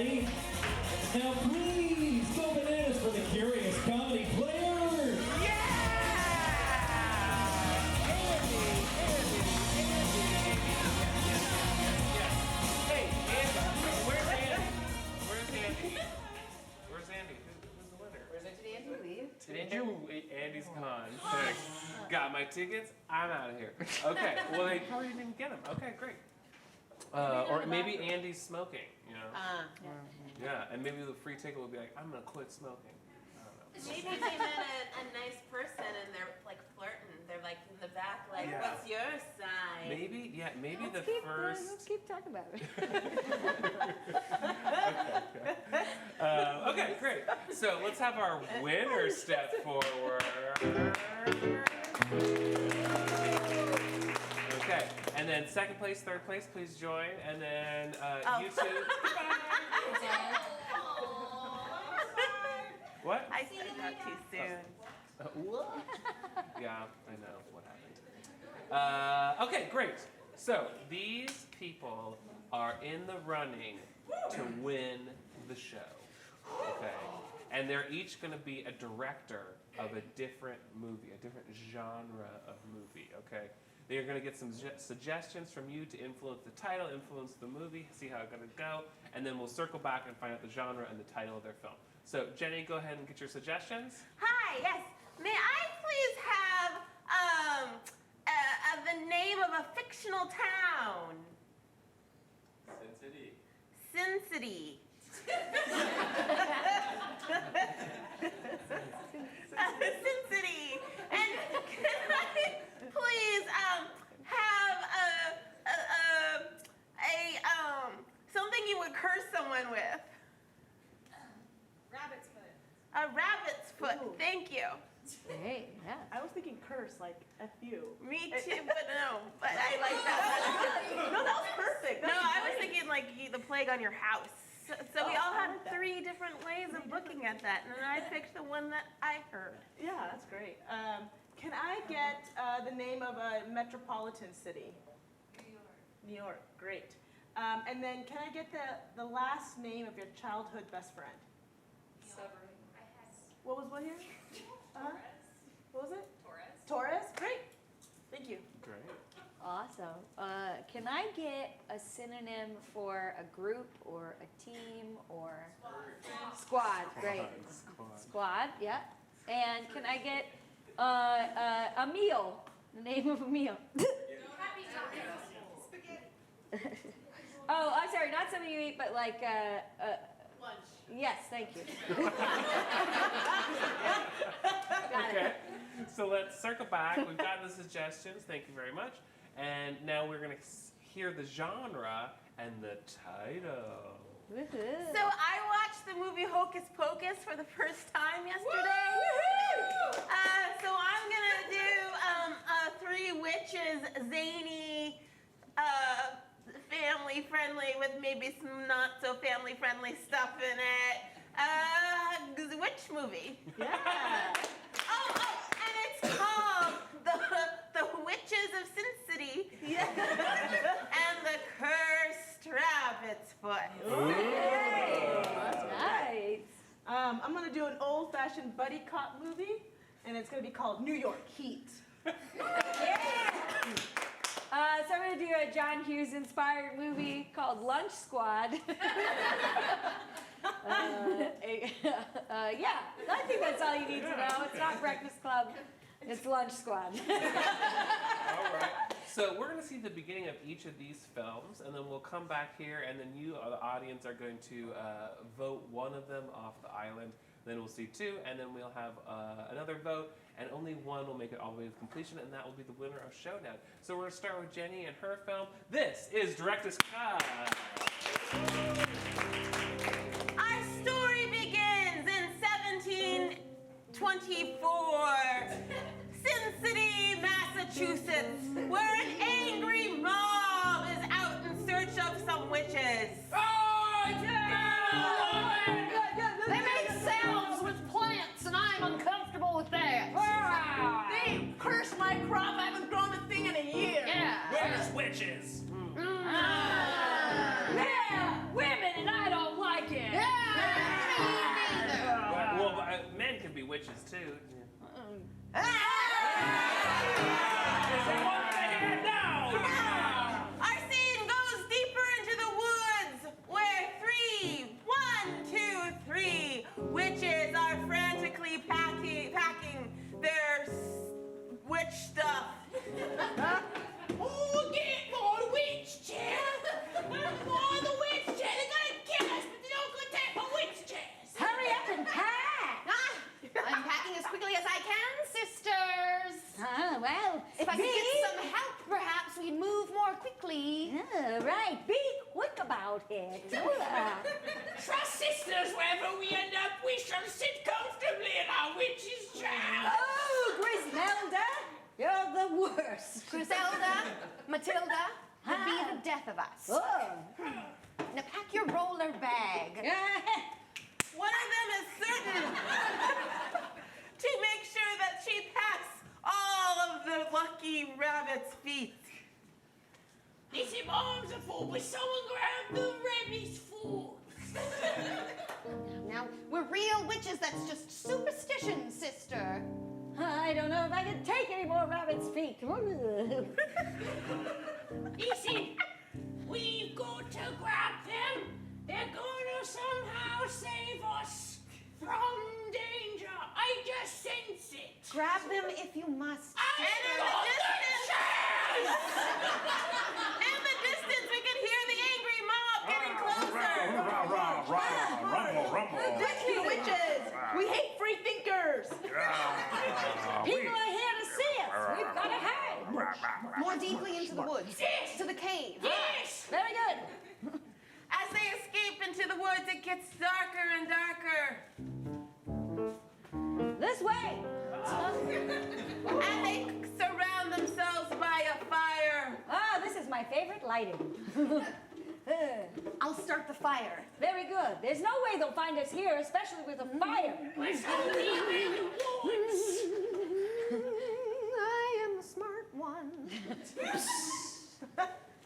everybody. Now please go bananas for the Curious Comedy Players. Hey, Andy, where's Andy? Where's Andy? Where's Andy? Who's the winner? Did Andy leave? Andy's gone. Thanks. Got my tickets. I'm out of here. Okay. Well, they probably didn't even get them. Okay, great. Or maybe Andy's smoking. You know. Yeah, and maybe the free ticket will be like, I'm gonna quit smoking. I don't know. Maybe they met a nice person and they're like flirting. They're like in the back, like, Yeah. what's your sign? Maybe, yeah, maybe Let's the keep, first. let's keep talking about it. Okay, great. So let's have our winner step forward. Okay, and then second place, third place, please join, and then you two. What? I said that too soon. What? Yeah, I know what happened. Okay, great. So these people are in the running to win the show. Okay, and they're each going to be a director of a different movie, a different genre of movie. Okay, they're going to get some suggestions from you to influence the title, influence the movie, see how it's going to go, and then we'll circle back and find out the genre and the title of their film. So Jenny, go ahead and get your suggestions. Hi, yes. May I please have the name of a fictional town? Sin City. Sin City. And can I please have something you would curse someone with? Rabbit's foot. A rabbit's foot. Ooh. Thank you. Hey, yeah. I was thinking curse, like F-U. Me too, but no. But I like that. No, that was perfect. No, I was thinking like the plague on your house. So we all had 3 different ways of looking at that, and then I picked the one that I heard. Yeah, that's great. Can I get the name of a metropolitan city? New York, great. And then can I get the last name of your childhood best friend? What was what here? What was it? Torres, great. Thank you. Great. Awesome. Can I get a synonym for a group or a team or squad? Great. Squad, yeah. And can I get a meal? The name of a meal. Oh, I'm sorry, not something you eat, but like lunch. Yes, thank you. Got Okay. it. So let's circle back. We've gotten the suggestions. Thank you very much. And now we're going to hear the genre and the title. Woohoo. So I watched the movie Hocus Pocus for the first time yesterday. So I'm gonna do 3 witches, zany, family friendly with maybe some not so family friendly stuff in it. Witch movie. Yeah. Oh, and it's called the Witches of Sin City. Yeah. And the Cursed Rabbit's Foot. Nice. I'm gonna do an old-fashioned buddy cop movie, and it's gonna be called New York Heat. So I'm going to do a John Hughes inspired movie called Lunch Squad. Yeah, I think that's all you need to know. It's not Breakfast Club, it's Lunch Squad. All right. So we're going to see the beginning of each of these films, and then we'll come back here, and then you, the audience, are going to vote one of them off the island. Then we'll see 2, and then we'll have another vote, and only one will make it all the way to completion, and that will be the winner of Showdown. So we're going to start with Jenny and her film. This is Director's Cut. Our story begins in 1724, Sin City, Massachusetts, where an angry mob is out in search of some witches. They make salves with plants, and I'm uncomfortable with that. They cursed my crop. I haven't grown a thing in a year. Yeah. Where's witches? They about it. Trust sisters, wherever we end up, we shall sit comfortably in our witch's chair. Oh, Griselda, you're the worst. Griselda, Matilda, would be the death of us. Oh. Now pack your roller bag. One of them is certain to make sure that she packs all of the lucky rabbit's feet. This arms are full, but someone grab the rabbit's food. Now, we're real witches, that's just superstition, sister. I don't know if I can take any more rabbit's feet. Listen, we've got to grab them. They're gonna somehow save us from danger. I just sense it. Grab them if you must. And in the distance, we can hear the angry mob getting closer. Thank you, witches! We hate free thinkers! People are here to see us. We've got to hide. More deeply into the woods. Yes. To the cave. Yes! Very good. As they escape into the woods, it gets darker and darker. This way. And they surround themselves by a fire. Ah, this is my favorite lighting. I'll start the fire. Very good. There's no way they'll find us here, especially with a fire. Let's go deep in the woods. I am the smart one.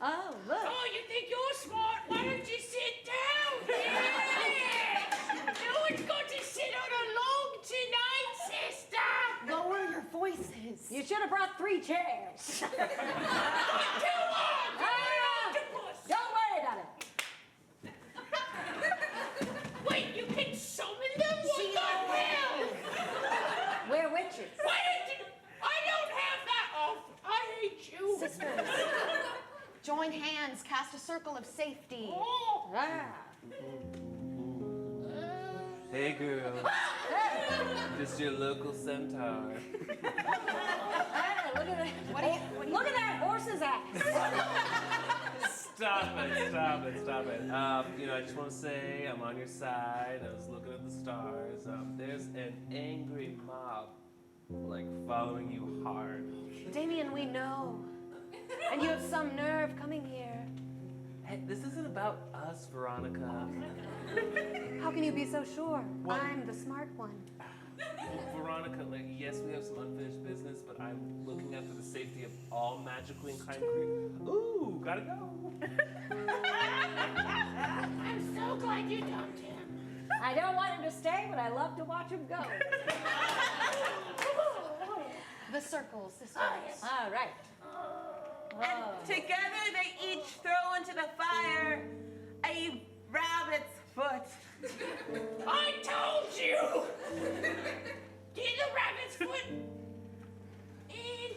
Oh, look. Oh, you think you're smart? Why don't you sit down? Yeah. No one's going to sit on a log tonight, sister. Lower your voices. You should have brought 3 chairs. Not too long. Octopus. Don't worry about it. Wait, you can summon them? What the hell? We're witches. Why did you? I don't have that off. I hate you. Sisters, join hands, cast a circle of safety. Oh. Ah. Hey, girl. Just your local centaur. Ah, look at that. Look at that horse's ass. Stop it. I just want to say I'm on your side. I was looking at the stars. There's an angry mob, following you hard. Damien, we know. And you have some nerve coming here. Hey, this isn't about us, Veronica. How can you be so sure? Well- I'm the smart one. Veronica, yes, we have some unfinished business, but I'm looking after the safety of all magically inclined creatures. Ooh, gotta go. I'm so glad you dumped him. I don't want him to stay, but I love to watch him go. The circle, sisters. All right. And together they each throw into the fire a rabbit's foot. I told you. Get the rabbit's foot in.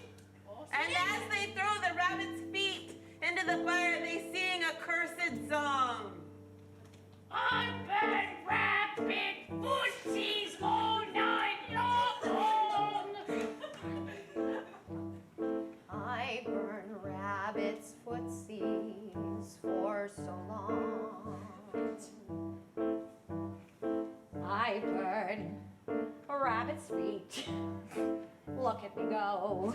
And as they throw the rabbit's feet into the fire, they sing a cursed song. I burn rabbit footsies all night long. I burn rabbits' footsies for so long. I burn rabbit's feet. Look at me go.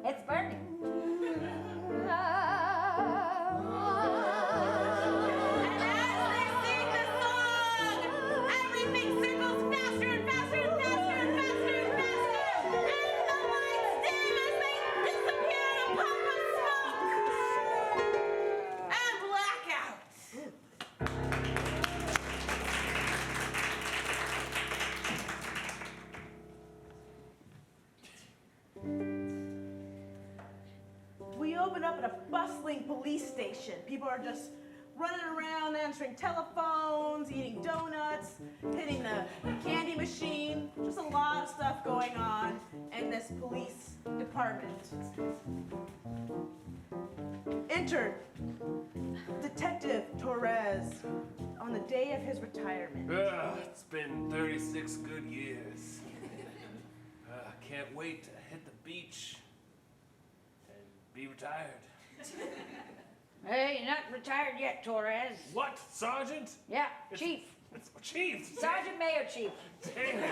It's burning. And as they sing the song, everything circles faster and faster and faster and faster and faster. And the lights dim as they disappear in a puff of smoke. And blackout. We open up at a bustling police station. People are just running around, answering telephones, eating donuts, hitting the candy machine. Just a lot of stuff going on in this police department. Enter Detective Torres on the day of his retirement. It's been 36 good years. Can't wait to hit the beach and be retired. Hey, you're not retired yet, Torres. What, Sergeant? Yeah, Chief. It's Chief. Sergeant Mayor Chief. Dang it.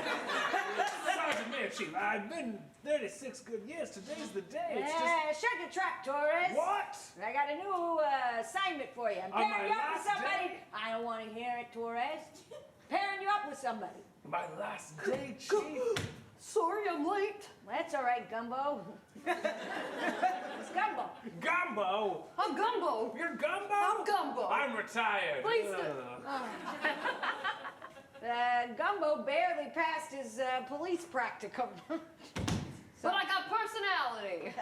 Sergeant Mayor Chief, I've been 36 good years. Today's the day. It's just... Shut your trap, Torres. What? I got a new assignment for you. I'm On pairing my you up with last somebody. day? I don't want to hear it, Torres. Pairing you up with somebody. My last day, Chief. Sorry, I'm late. That's all right, Gumbo. It's Gumbo. Gumbo? I'm Gumbo. You're Gumbo? I'm Gumbo. I'm retired. Please Gumbo barely passed his police practicum. But I got personality.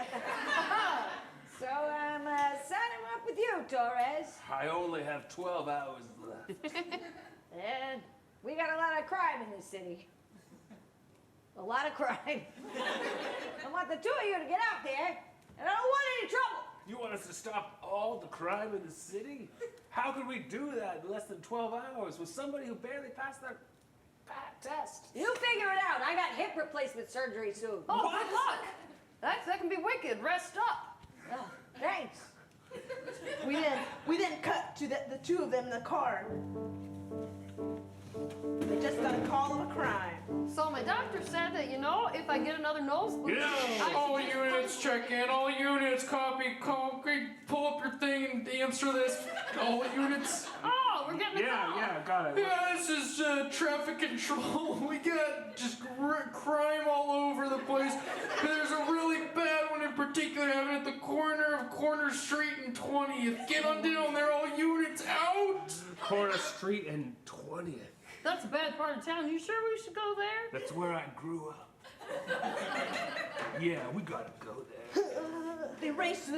So I'm signing up with you, Torres. I only have 12 hours left. And we got a lot of crime in this city. A lot of crime. I want the two of you to get out there, and I don't want any trouble. You want us to stop all the crime in the city? How could we do that in less than 12 hours with somebody who barely passed their test? You figure it out. I got hip replacement surgery soon. Oh, good luck. That can be wicked. Rest up. Oh, thanks. We didn't cut to the two of them in the car. They just got a call of a crime. So my doctor said that, if I get another nosebleed, All units check in. All units copy. Pull up your thing and answer this. All units. Oh, we're getting a call. Yeah, got it. Yeah, this is traffic control. We got just crime all over the place. There's a really bad one in particular happening at the corner of Corner Street and 20th. Get on down there, all units out. Corner Street and 20th. That's a bad part of town. You sure we should go there? That's where I grew up. Yeah, we gotta go there. They race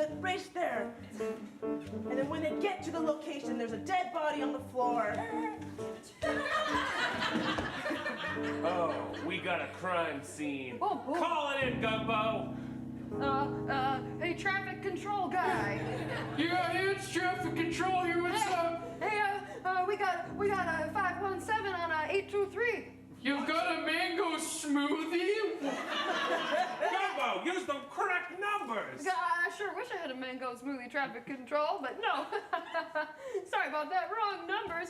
there. And then when they get to the location, there's a dead body on the floor. Oh, we got a crime scene. Oh, boy. Call it in, Gumbo. Hey, traffic control guy. Yeah, it's traffic control here. What's up? Hey, we got a 517 on 823. You've got a mango smoothie? Gumbo, use the correct numbers. I sure wish I had a mango smoothie traffic control, but no. Sorry about that. Wrong numbers.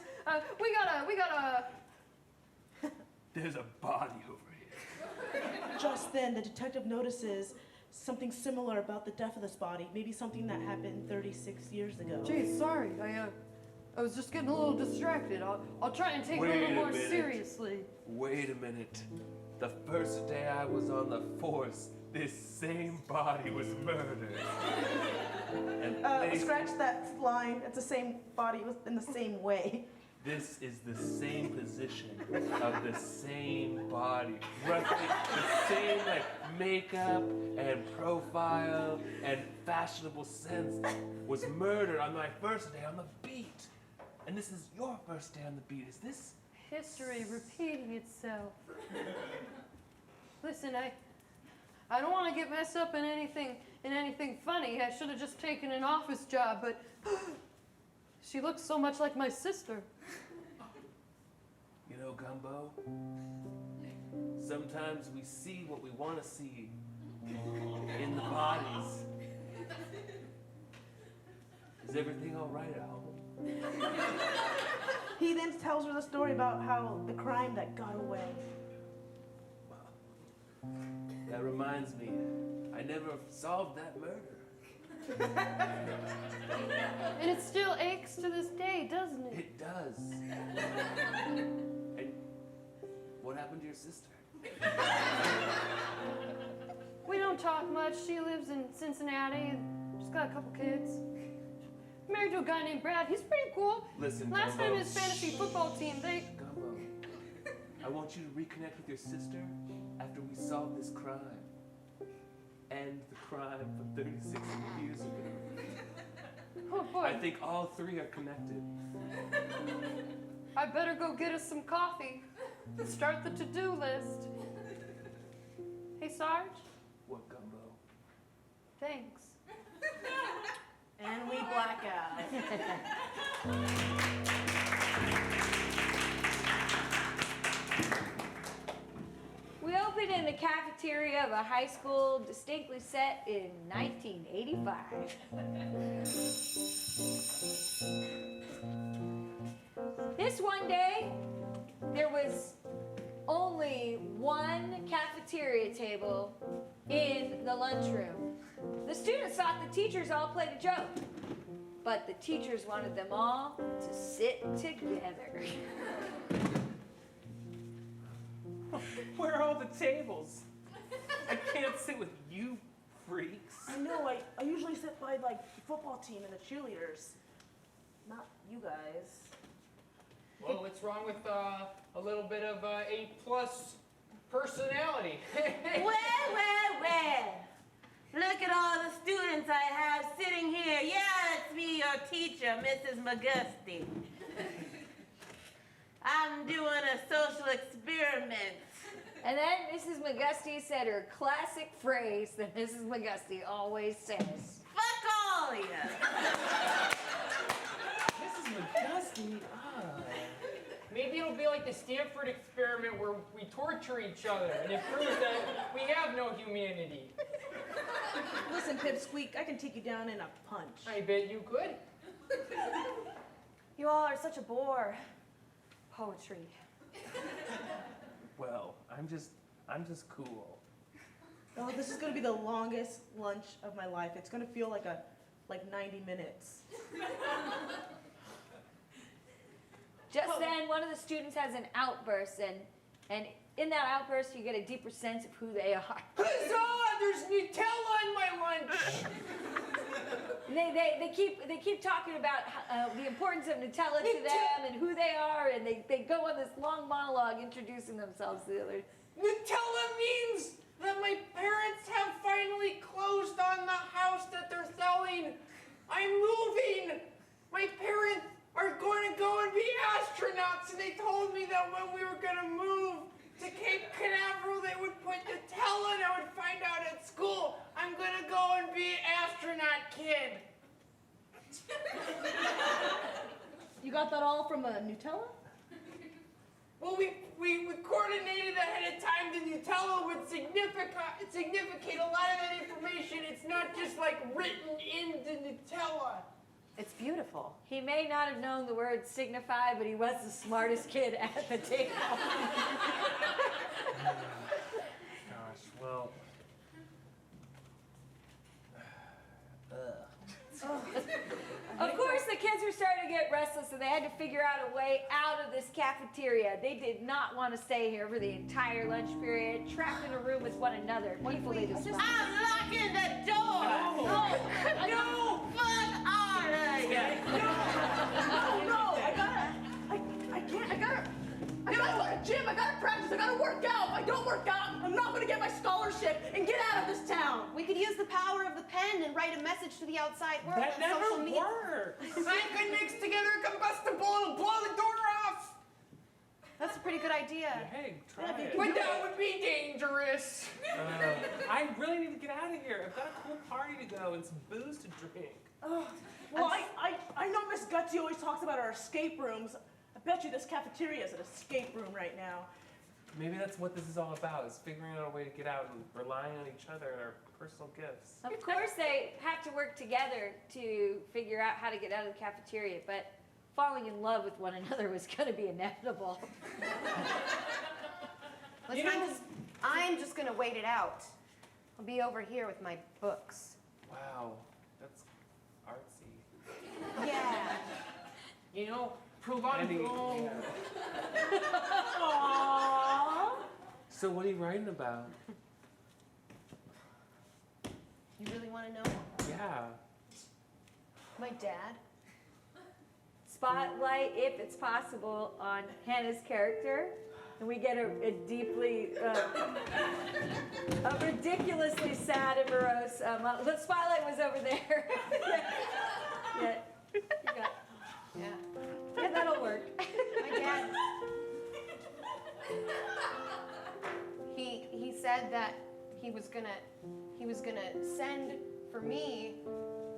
We got a. There's a body over here. Just then, the detective notices something similar about the death of this body. Maybe something that happened 36 years ago. Geez, sorry. I was just getting a little distracted. I'll try and take it a Wait little a more minute. seriously. Wait a minute. The first day I was on the force, this same body was murdered. And Scratch that line. It's the same body. It was in the same way. this is the same position of the same body. Roughly the same makeup and profile and fashionable sense was murdered on my first day on the beat. And this is your first day on the beat. Is this? History repeating itself. Listen, I don't want to get messed up in anything funny. I should have just taken an office job, but she looks so much like my sister. You know, Gumbo, sometimes we see what we want to see in the bodies. Is everything all right at home? He then tells her the story about how the crime that got away. That reminds me, I never solved that murder. And it still aches to this day, doesn't it? It does. And what happened to your sister? We don't talk much. She lives in Cincinnati. She's got a couple kids. Married to a guy named Brad. He's pretty cool. Listen, Last Gumbo. time his fantasy football team, Gumbo, I want you to reconnect with your sister after we solve this crime. End the crime from 36 years ago. Oh boy. I think all three are connected. I better go get us some coffee and start the to-do list. Hey, Sarge. What, Gumbo? Thanks. And we black out. We opened in the cafeteria cafeteria of a high school distinctly set in 1985. This one day, there was only one cafeteria table in the lunchroom. The students thought the teachers all played a joke, but the teachers wanted them all to sit together. Where are all the tables? I can't sit with you freaks. I know, I usually sit by like the football team and the cheerleaders. Not you guys. Well, what's wrong with a little bit of A+ personality? Well. Look at all the students I have sitting here. Yeah, it's me, your teacher, Mrs. McGusty. I'm doing a social experiment. And then Mrs. McGusty said her classic phrase that Mrs. McGusty always says. Fuck all of you. Mrs. McGusty, Maybe it'll be like the Stanford experiment where we torture each other and it proves that we have no humanity. Listen, Pipsqueak, I can take you down in a punch. I bet you could. You all are such a bore. Poetry. Well, I'm just cool. Oh, this is gonna be the longest lunch of my life. It's gonna feel like 90 minutes. Just then, one of the students has an outburst, and in that outburst, you get a deeper sense of who they are. Huzzah! There's Nutella in my lunch! They keep talking about the importance of Nutella to them and who they are, and they go on this long monologue introducing themselves to the others. Nutella means that my parents have finally closed on the house that they're selling. I'm moving. My parents are going to go and be astronauts, and they told me that when we were going to move to Cape Canaveral, they would put Nutella, and I would find out at school I'm going to go and be astronaut kid. You got that all from Nutella? Well, we coordinated ahead of time. The Nutella would significate a lot of that information. It's not just like written in the Nutella. It's beautiful. He may not have known the word signify, but he was the smartest kid at the table. Gosh, well. Of course, the kids were starting to get restless, and they had to figure out a way out of this cafeteria. They did not want to stay here for the entire lunch period, trapped in a room with one another. People they despised. I'm locking the door. No, fuck all of you. No, I gotta go to the gym, I gotta practice, I gotta work out. If I don't work out, I'm not gonna get my scholarship and get out of this town. We could use the power of the pen and write a message to the outside world That on social never media. works. I could mix together a combustible and blow the door off. That's a pretty good idea. Hey, try it. But that would be dangerous. I really need to get out of here. I've got a cool party to go and some booze to drink. Well, I know Miss Gutsy always talks about our escape rooms. I bet you this cafeteria is an escape room right now. Maybe that's what this is all about, is figuring out a way to get out and relying on each other and our personal gifts. Of course, they have to work together to figure out how to get out of the cafeteria, but falling in love with one another was going to be inevitable. Listen, I'm just gonna wait it out. I'll be over here with my books. Wow, that's artsy. Yeah. You know, prove I'm Andy, wrong. yeah. Aww. So what are you writing about? You really want to know? Yeah. My dad? Spotlight, if it's possible, on Hannah's character. And we get a deeply, a ridiculously sad and morose. The spotlight was over there. Yeah. You got. Yeah. Yeah, that'll work. My dad. He said that he was gonna send for me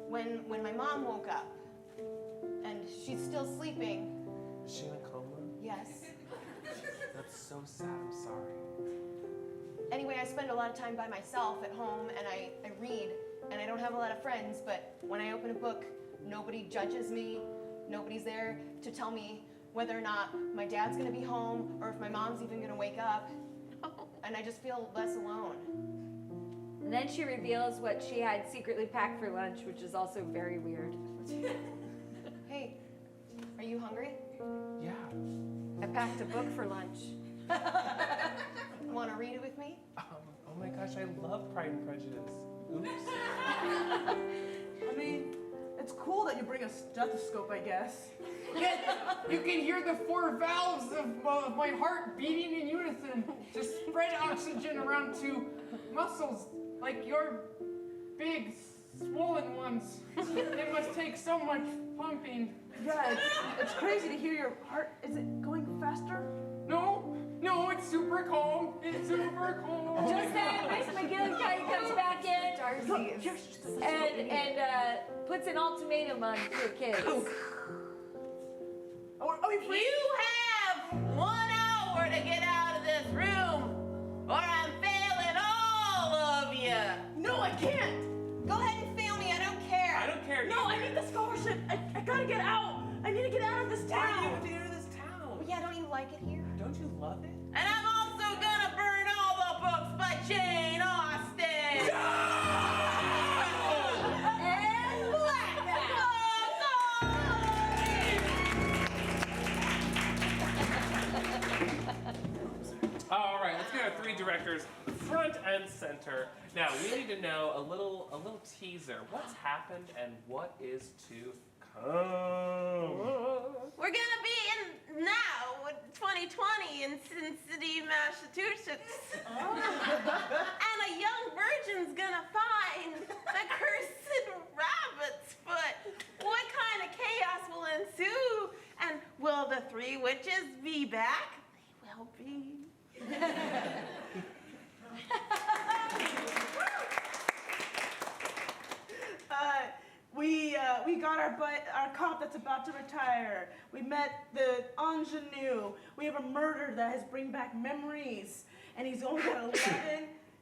when my mom woke up, and she's still sleeping. Is she in a coma? Yes. That's so sad. I'm sorry. Anyway, I spend a lot of time by myself at home, and I read, and I don't have a lot of friends, but when I open a book, nobody judges me. Nobody's there to tell me whether or not my dad's gonna be home or if my mom's even gonna wake up. And I just feel less alone. And then she reveals what she had secretly packed for lunch, which is also very weird. Hey, are you hungry? Yeah. I packed a book for lunch. Want to read it with me? Oh my gosh, I love Pride and Prejudice. Oops. I mean, it's cool that you bring a stethoscope, I guess. You can hear the 4 valves of my heart beating in unison to spread oxygen around to muscles like your big, swollen ones. It must take so much pumping. Yeah, it's crazy to hear your heart. Is it going faster? No, it's super calm. It's super calm. Just then, Miss McGillicuddy comes back in and puts an ultimatum on your kids. Are we free? You have 1 hour to get out of this room, or I'm failing all of you. No, I can't. Go ahead and fail me. I don't care. I don't care. No, I need the scholarship. I gotta get out. I need to get out of this Why do you town. have to get out of this town? Well, yeah, don't you like it here? Don't you love it? And I'm also gonna burn all the books by Jane Austen. And All right, let's get our 3 directors front and center. Now we need to know a little teaser. What's happened and what is to come? We're gonna be in now 2020 in Cincinnati, Massachusetts. And a young virgin's gonna find the cursed rabbit's foot. What kind of chaos will ensue? And will the 3 witches be back? They will be. We got our cop that's about to retire. We met the ingenue. We have a murder that has bring back memories, and he's only got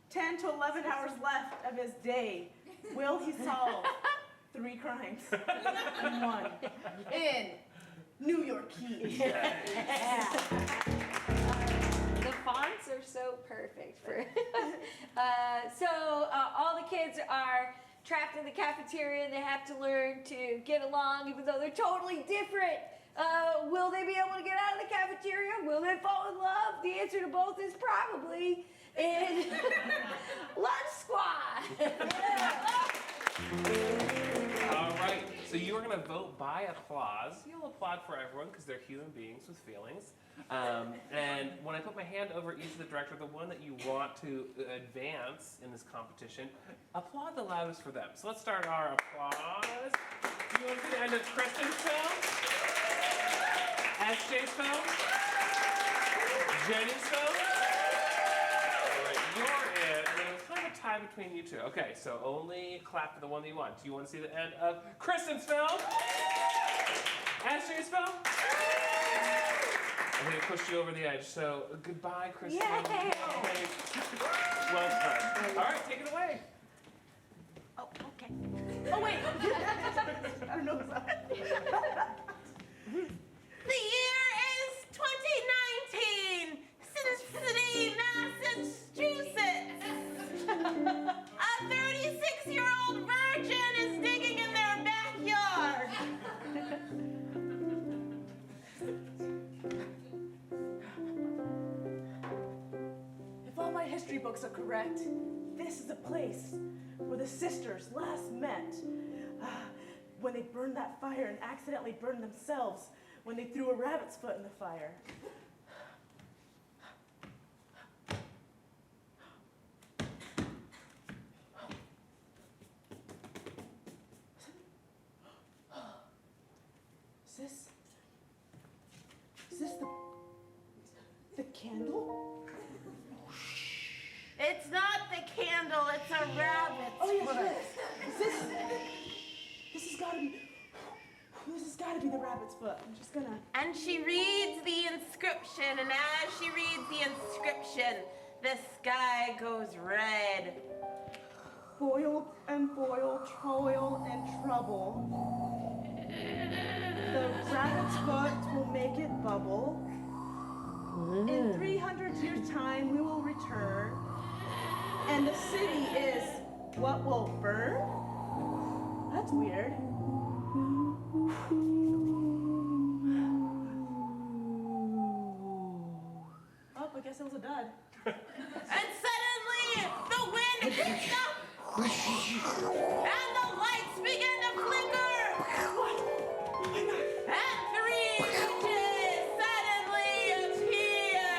10 to 11 hours left of his day. Will he solve 3 crimes in 1 in New York Key? the fonts are so perfect for all the kids are trapped in the cafeteria and they have to learn to get along even though they're totally different. Will they be able to get out of the cafeteria? Will they fall in love? The answer to both is probably in Lunch Squad. All right, so you are going to vote by applause. You'll applaud for everyone because they're human beings with feelings. And when I put my hand over each of the director, the one that you want to advance in this competition, applaud the loudest for them. So let's start our applause. You want to see the end of Kristen's film? SJ's film? Jenny's film? All right, you're in, and then it's kind of a tie between you two. Okay, so only clap for the one that you want. Do you want to see the end of Kristen's film? SJ's film? I'm going to push you over the edge. So goodbye, Kristen. Yay! Okay. Well done. All right, take it away. Oh, okay. Oh, wait. I don't know. The year is 2019, Cincinnati, Massachusetts. A 36-year-old virgin is digging in their backyard. If all my history books are correct, this is a place where the sisters last met. When they burned that fire and accidentally burned themselves when they threw a rabbit's foot in the fire. Is this the candle? It's not the candle, it's a rabbit's Oh, yes, foot. yes. This has got to be the rabbit's foot. I'm just gonna. And she reads the inscription, and as she reads the inscription, the sky goes red. Boiled and boiled, toil and trouble. The rabbit's foot will make it bubble. In 300 years' time, we will return. And the city is what will burn? That's weird. Oh, I guess it was a dud. And suddenly, the wind hits up, and the lights begin to flicker. What? Oh my God. And 3 witches suddenly appear.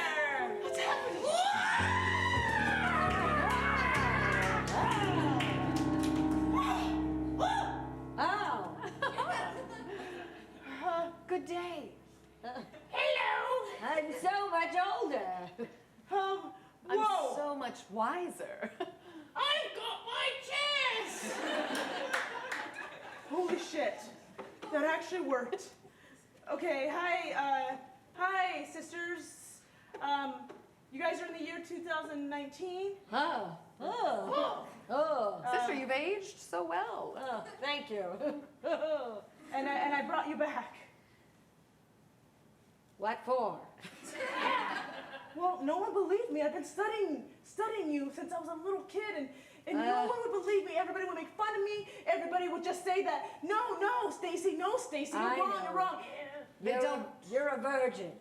What's happening? Oh. Good day. Hello. I'm so much older. I'm Whoa! so much wiser. I've got my chance. Holy shit. That actually worked. Okay, hi, sisters. You guys are in the year 2019? Sister, you've aged so well. Oh, thank you. And I brought you back. What for? Well, no one believed me. I've been studying you since I was a little kid, and no one would believe me. Everybody would make fun of me. Everybody would just say that, no, Stacy, no, Stacy, I you're wrong, know. you're wrong. You're a virgin.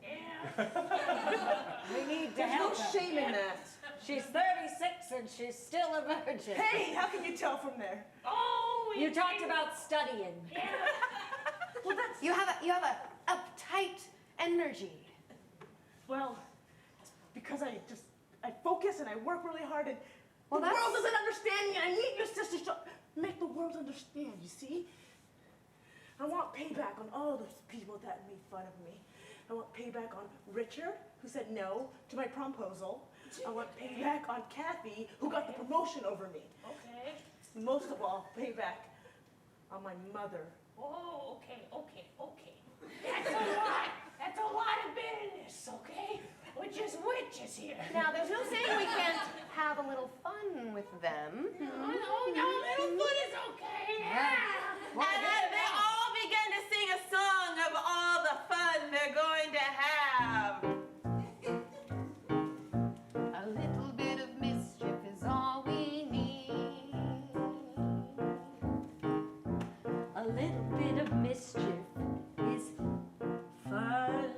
We need to There's no help her. shame in that. She's 36 and she's still a virgin. Hey, how can you tell from there? Oh, You talked about studying. Well, that's, You have a uptight energy. well, it's because I focus and I work really hard, and Well, the that's- world doesn't understand me, and I need your sisters to make the world understand, you see? I want payback on all those people that made fun of me. I want payback on Richard, who said no to my promposal. I want payback on Kathy, who got the promotion over me. Okay. Most of all, payback on my mother. Oh, okay. That's a lot. That's a lot of bitterness, okay? We're just witches here. Now, there's no saying we can't have a little fun with them. Oh, no, little foot is okay. Yeah. And then they all begin to sing a song of all the fun they're going to have. A little bit of mischief is all we need. A little bit of mischief is fun.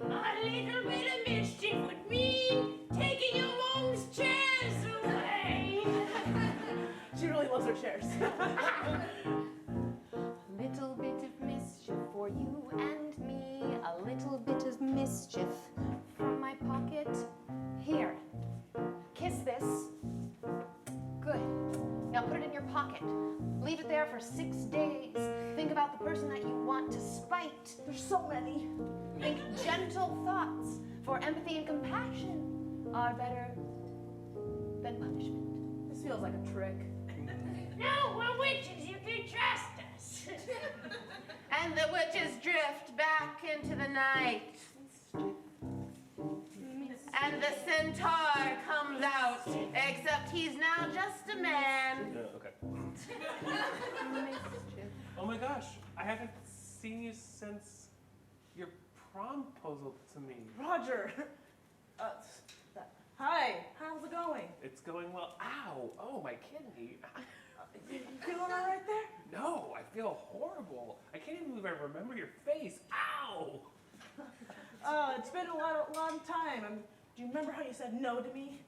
A little bit of mischief would mean taking your mom's chairs away. She really loves her chairs. A little bit of mischief for you and me. A little bit of mischief from my pocket. Here, kiss this. Good. Now put it in your pocket. Leave it there for 6 days. Think about the person that you want to spite. There's so many. Think gentle thoughts, for empathy and compassion are better than punishment. This feels like a trick. No, we're witches. You can trust us. And the witches drift back into the night. And the centaur comes out, except he's now just a man. Okay. Oh my gosh, I haven't seen you since your promposal to me. Roger. Hi, how's it going? It's going well. Ow! Oh, my kidney. You feeling all right there? No, I feel horrible. I can't even believe I remember your face. Ow! It's been a long time. Do you remember how you said no to me?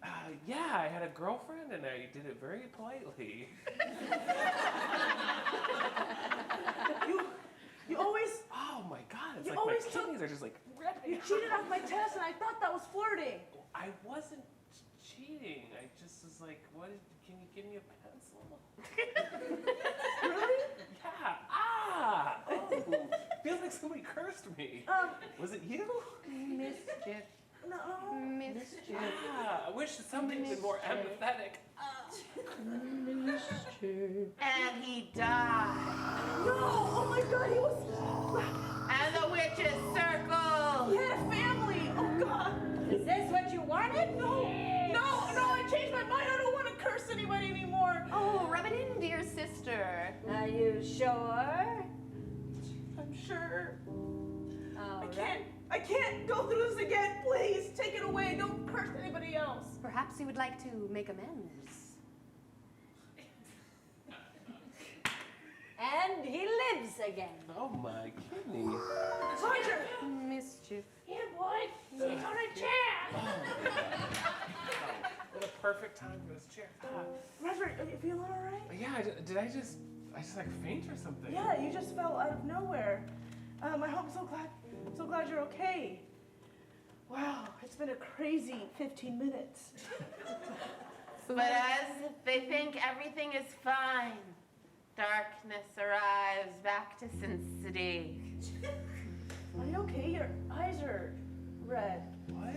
Yeah, I had a girlfriend and I did it very politely. You always, Oh my God, it's You like my always took- kidneys are just like you ripping. cheated off my test, and I thought that was flirting. I wasn't cheating. I just was like, can you give me a pencil? Really? Yeah. Ah! Oh, feels like somebody cursed me. Was it you? Mischief. No. Mischief. Yeah, I wish somebody had been more empathetic. And he died. No! Oh my God, he was. And the witches circle. He had a family. Oh God. Is this what Roger. I can't go through this again. Please take it away. Don't curse anybody else. Perhaps you would like to make amends. And he lives again. Oh my goodness. Roger. Mischief. Yeah, boy. Sit on a chair. What a perfect time for this chair. Roger, are you feeling all right? Yeah, did I just like faint or something? Yeah, you just fell out of nowhere. I hope so glad you're okay. Wow, it's been a crazy 15 minutes. But as they think everything is fine, darkness arrives back to Sin City. Are you okay? Your eyes are red. What?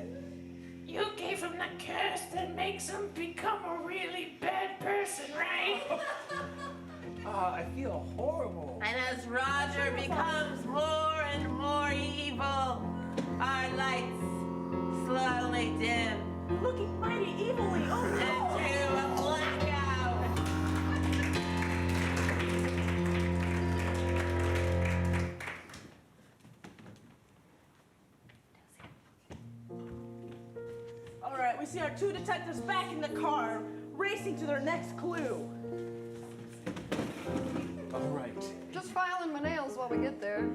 You gave him the curse that makes him become a really bad person, right? I feel horrible. And as Roger becomes more and more evil, our lights slowly dim Looking mighty evilly. Oh no! into a blackout. All right, we see our two detectives back in the car, racing to their next clue. All right. Just filing my nails while we get there.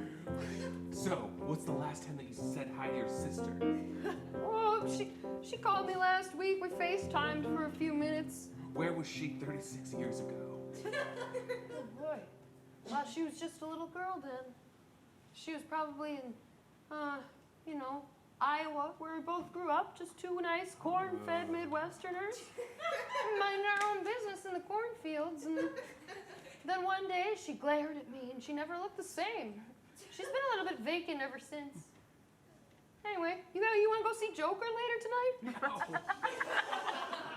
So, what's the last time that you said hi to your sister? Oh, she called me last week. We FaceTimed for a few minutes. Where was she 36 years ago? Oh boy. Well, she was just a little girl then. She was probably in, Iowa, where we both grew up. Just two nice corn-fed Midwesterners. Minding our own business in the cornfields. And then one day she glared at me and she never looked the same. She's been a little bit vacant ever since. Anyway, you want to go see Joker later tonight?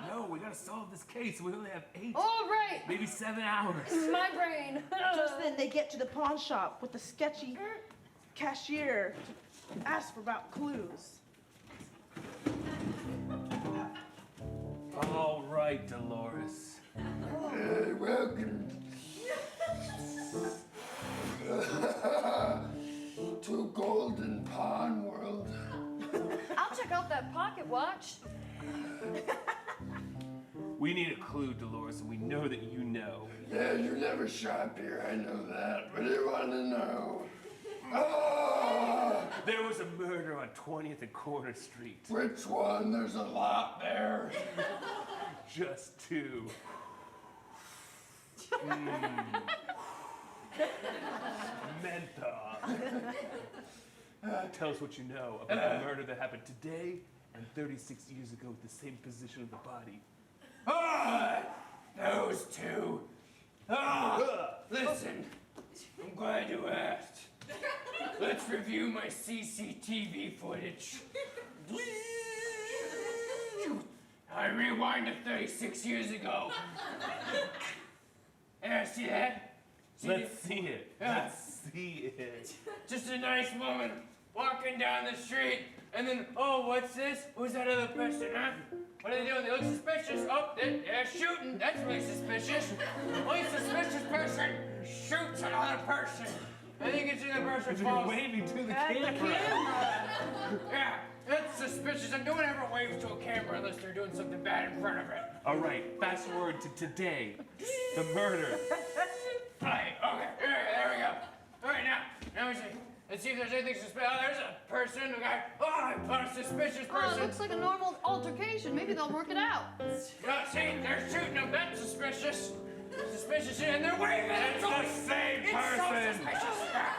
No, we gotta solve this case. We only have 8, All right. maybe 7 hours. My brain. Just then they get to the pawn shop with the sketchy cashier to ask for about clues. All right, Dolores. Welcome to Golden Pawn World. I'll check out that pocket watch. We need a clue, Dolores, and we know that you know. Yeah, you never shop here, I know that. What do you want to know? Ah! There was a murder on 20th and Corner Street. Which one? There's a lot there. Just 2. Mentha. Tell us what you know about the murder that happened today and 36 years ago with the same position of the body. Ah, those two. Listen, I'm glad you asked. Let's review my CCTV footage. I rewind to 36 years ago. Yeah, see that? Let's see it. Let's see it. Just a nice woman walking down the street, and then, oh, what's this? Who's that other person, huh? What are they doing? They look suspicious. Oh, they're shooting. That's really suspicious. Only suspicious person shoots another person. I think it's the person falls. You're waving to the camera. Yeah, that's suspicious. And no one ever waves to a camera unless they're doing something bad in front of it. All right, fast forward to today. The murder. Right, okay, there we go. All right, now we see. Let's see if there's anything suspicious. Oh, there's a person, a guy. Oh, a suspicious Oh, person. it looks like a normal altercation. Maybe they'll work it out. See, they're shooting them. That's suspicious. Suspicious, and they're waving. It's the same It's so person. suspicious.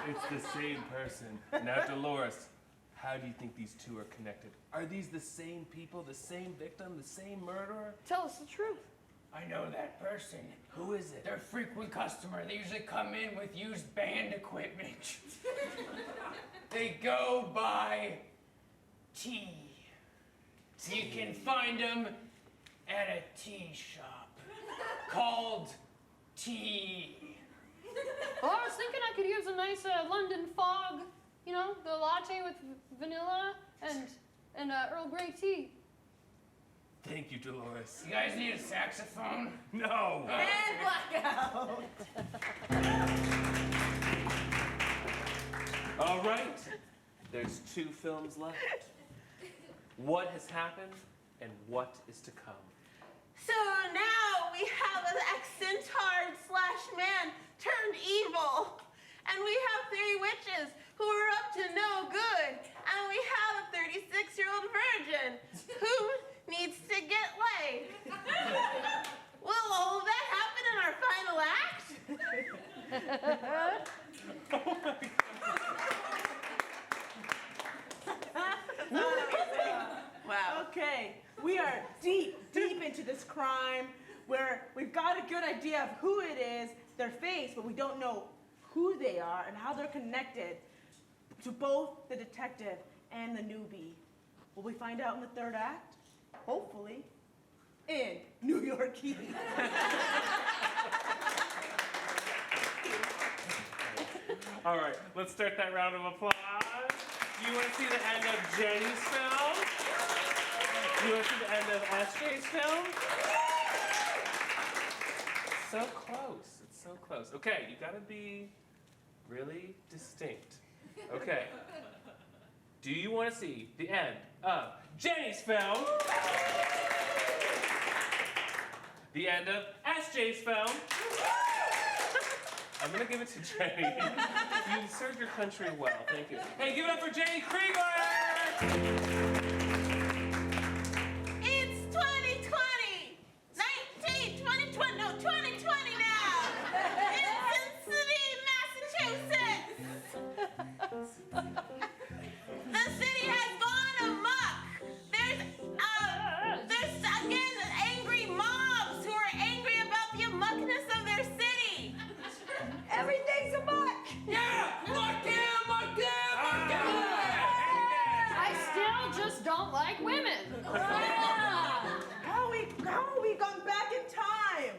It's the same person. Now, Dolores, how do you think these two are connected? Are these the same people, the same victim, the same murderer? Tell us the truth. I know that person. Who is it? They're a frequent customer. They usually come in with used band equipment. They go by tea. You can find them at a tea shop called Tea. Well, I was thinking I could use a nice London fog. You know, the latte with vanilla and Earl Grey tea. Thank you, Dolores. You guys need a saxophone? No! And blackout. All right. There's 2 films left. What has happened and what is to come? So now we have an ex-centaur/man turned evil. And we have 3 witches who are up to no good. And we have a 36-year-old virgin who needs to get laid. Will all of that happen in our final act? Wow. Okay, we are deep into this crime where we've got a good idea of who it is, their face, but we don't know who they are and how they're connected to both the detective and the newbie. Will we find out in the 3rd act? Hopefully. In New York City. All right, let's start that round of applause. Do you want to see the end of Jenny's film? Do you want to see the end of SJ's film? It's so close. It's so close. Okay, you gotta be really distinct. Okay. Do you want to see the end of Jenny's film? The end of SJ's film? I'm gonna give it to Jenny. You served your country well, thank you. Hey, give it up for Jenny Criglar! It's 2020! 2020 now! In Cincinnati, Massachusetts! The city has gone amok! There's again angry mobs who are angry about the amokness of their city! Everything's a muck. Yeah! Muck down, muck down, muck down! I still just don't like women. How have we gone back in time?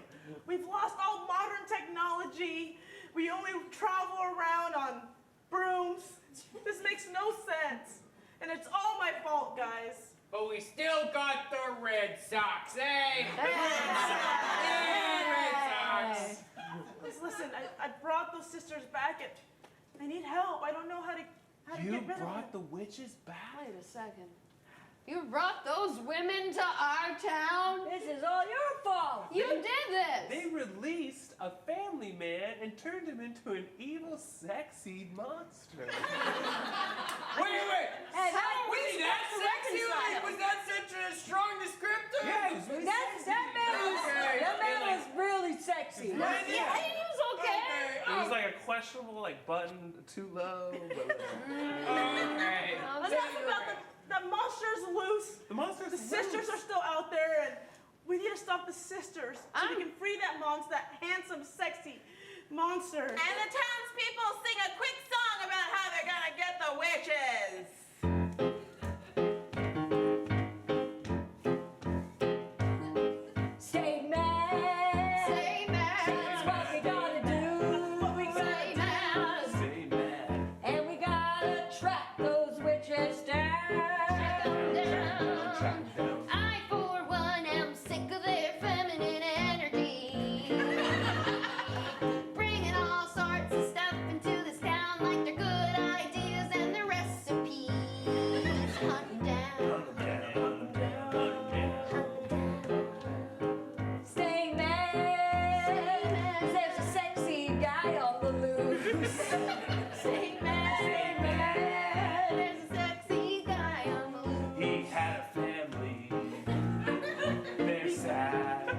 We've lost all modern technology. We only travel around on brooms. This makes no sense. And it's all my fault, guys. But we still got the Red Sox, eh? Red Sox! Listen, I brought those sisters back and I need help. I don't know how to You get rid of them. brought the witches back? Wait a second. You brought those women to our town? This is all your fault. You did this! They released a family man and turned him into an evil, sexy monster. Wait! And Wait, that sexy? Was that such a strong descriptor? Yeah, it was really sexy. that man was really sexy. Yeah, he was okay. It was like a questionable, like, button too low. But Okay. Enough about the monster's loose. the monster's The sisters are still out there, and we need to stop the sisters so we can free that monster, that handsome, sexy monster. And the townspeople sing a quick song about how they're gonna get the witches. Stay mad. Stay mad. That's what we gotta do. Stay mad. Stay mad. And we gotta track those witches down. Track down. I, for one, am sick of their feminine energy. Bringing all sorts of stuff into this town like they're good ideas and their recipes. Hunt 'em down. Stay mad. There's a sexy guy on the loose. Stay mad. Stay mad. There's a sexy guy on the loose. He had a family. They're sad.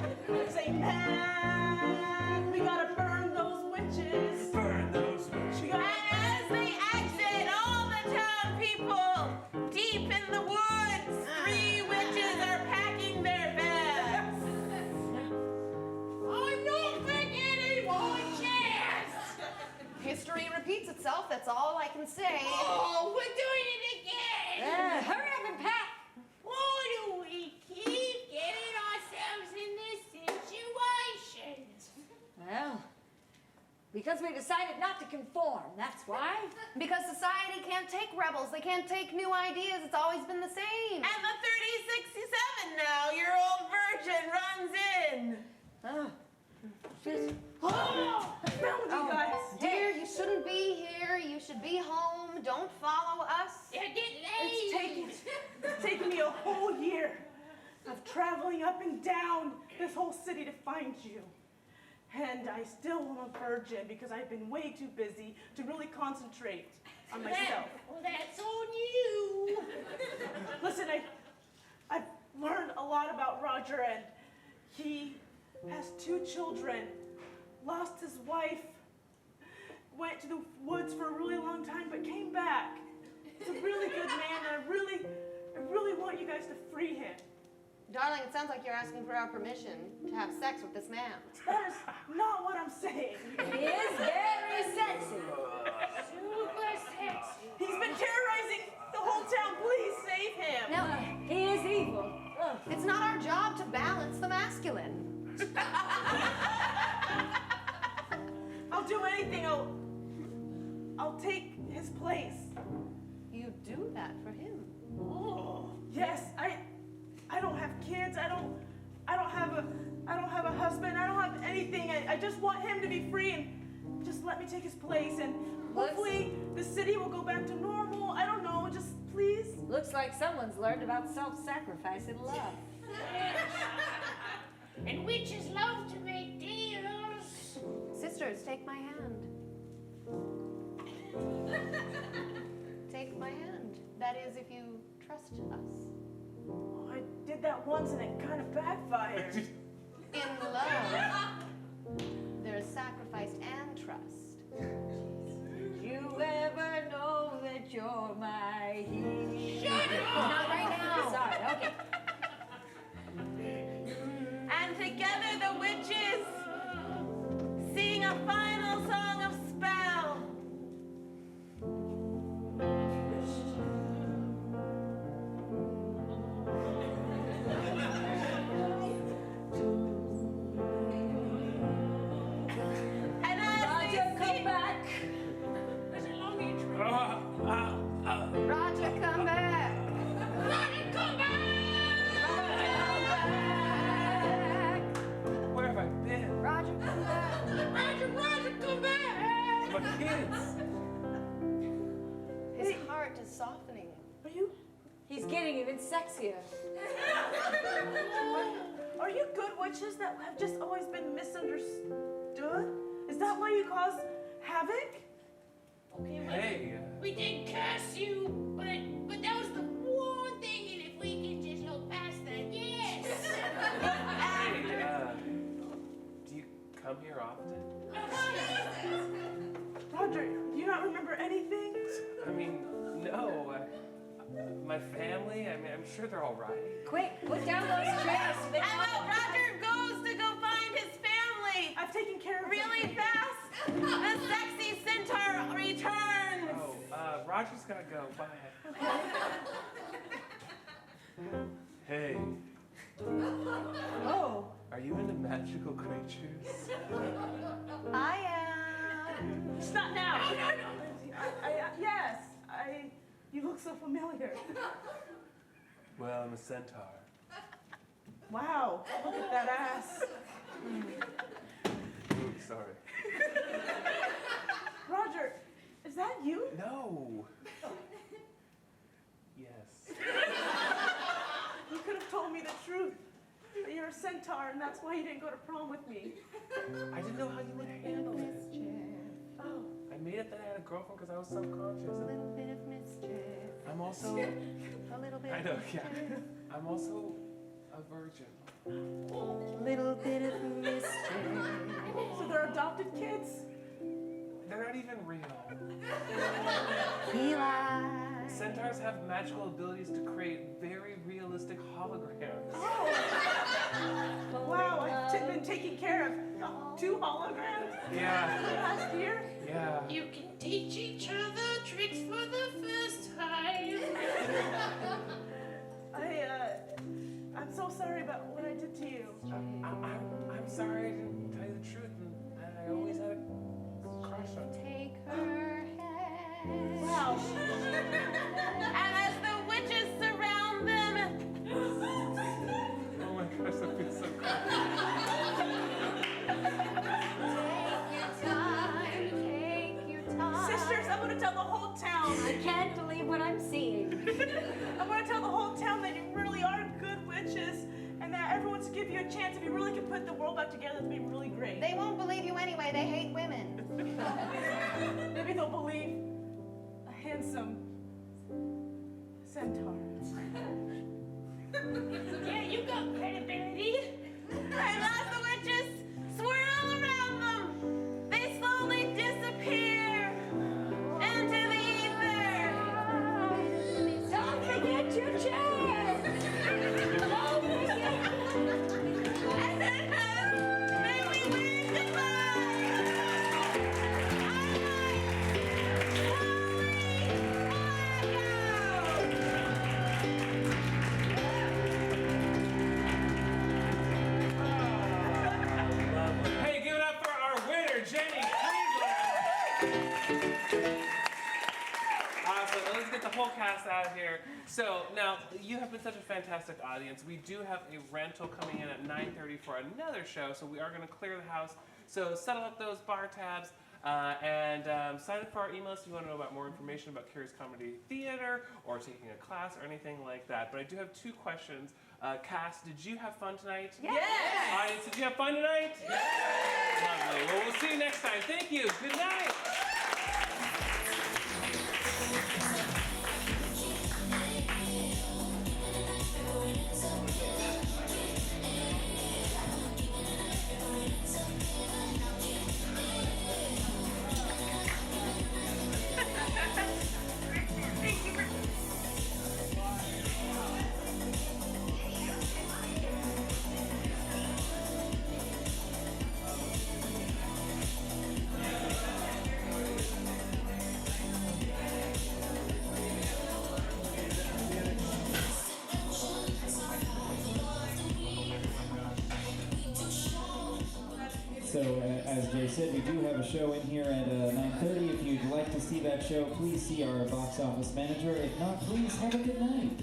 Say, man, we gotta burn those witches. Burn those witches. And as they exit, all the town people, deep in the woods, 3 witches are packing their bags. I'm not making any more chairs. History repeats itself, that's all I can say. Oh, we're doing it again. Hurry up and pack. Why do we keep getting ourselves in this situation? Well, because we decided not to conform, that's why. Because society can't take rebels, they can't take new ideas, it's always been the same. And the 3067 now, your old virgin runs in. Oh. Just, What's wrong with you guys? Dear, you shouldn't be here, you should be home. Don't follow us. Yeah, get laid. It's taken me a whole year of traveling up and down this whole city to find you. And I still am a virgin because I've been way too busy to really concentrate on myself. Well, that's on you. Listen, I've learned a lot about Roger, and he has 2 children, lost his wife, went to the woods for a really long time, but came back. He's a really good man, and I really want you guys to free him. Darling, it sounds like you're asking for our permission to have sex with this man. That is not what I'm saying. He is very sexy. Super sexy. He's been terrorizing the whole town. Please save him. No, he is evil. Ugh. It's not our job to balance the masculine. I'll do anything. I'll take his place. You do that for him. Oh, yes, I don't have kids. I don't have a husband. I don't have anything. I just want him to be free and just let me take his place, and hopefully the city will go back to normal. I don't know, just please. Looks like someone's learned about self-sacrifice in love. And witches love to make deals. Sisters, take my hand. Take my hand. That is, if you trust us. I did that once and it kind of backfired. In love, there's sacrifice and trust. You ever know that you're my hero? Shut up! Not right now. Sorry, okay. And together the witches sing a final song of spell. And as Roger, they come sing, back. There's a long intro. Roger, come back. Roger, come back! Where have I been? Roger, come back. Roger, come back! My kids. His heart is softening. Are you getting even sexier. Are you good witches that have just always been misunderstood? Is that why you cause havoc? Okay, well, Hey. we did curse you, but that was the one thing, and if we could just look past that, yes. Hey, do you come here often? Roger, do you not remember anything? I mean, no. My family, I mean, I'm sure they're all right. Quick, put down those chairs. and while Roger goes to go find his family, I've taken care of really them. fast, the sexy centaur returns. Oh, Roger's gotta go. Bye. Hey, Oh, are you into magical creatures? I am. Stop now. No. Yes, you look so familiar. Well, I'm a centaur. Wow, look at that ass. Ooh, sorry. Roger, is that you? No. Yes. You could have told me the truth. That you're a centaur, and that's why you didn't go to prom with me. I didn't know how you would handle it. Oh, I made it that I had a girlfriend because I was self-conscious. A little bit of mischief. I'm also, A little bit I know, of yeah. mischief. I'm also a virgin. Little bit of mischief. so they're adopted kids? They're not even real. He lies. Centaurs have magical abilities to create very realistic holograms. Oh. Wow, I've been taking care of 2 holograms Yeah, last year. yeah. You can teach each other tricks for the first time. I'm so sorry about what I did to you. I'm sorry I didn't tell you the truth, and I always had a crush on you. Take her hand. Wow. And as the witches surround them, Oh my gosh, that feels so cool. Take your time. Sisters, I'm gonna tell the whole town town. I can't believe what I'm seeing. I'm gonna tell the whole town that you really are good witches and that everyone's give you a chance if you really can put the world back together to be really great. They won't believe you anyway. They hate women. Maybe they'll believe a handsome centaur. Yeah, you got credibility. And as the witches swirl around them, they slowly disappear into the ether. Don't forget your chair. Don't forget. And then may we wave goodbye. Hey, give it up for our winner, Jenny Criglar. Awesome. Let's get the whole cast out of here. So now you have been such a fantastic audience. We do have a rental coming in at 9:30 for another show, so we are going to clear the house. So settle up those bar tabs. And sign up for our emails if you want to know about more information about Curious Comedy Theater or taking a class or anything like that. But I do have two questions. Cass, did you have fun tonight? Yes! Audience, did you have fun tonight? Yes! Lovely. Well, we'll see you next time. Thank you. Good night. So, as Jay said, we do have a show in here at 9:30. If you'd like to see that show, please see our box office manager. If not, please have a good night.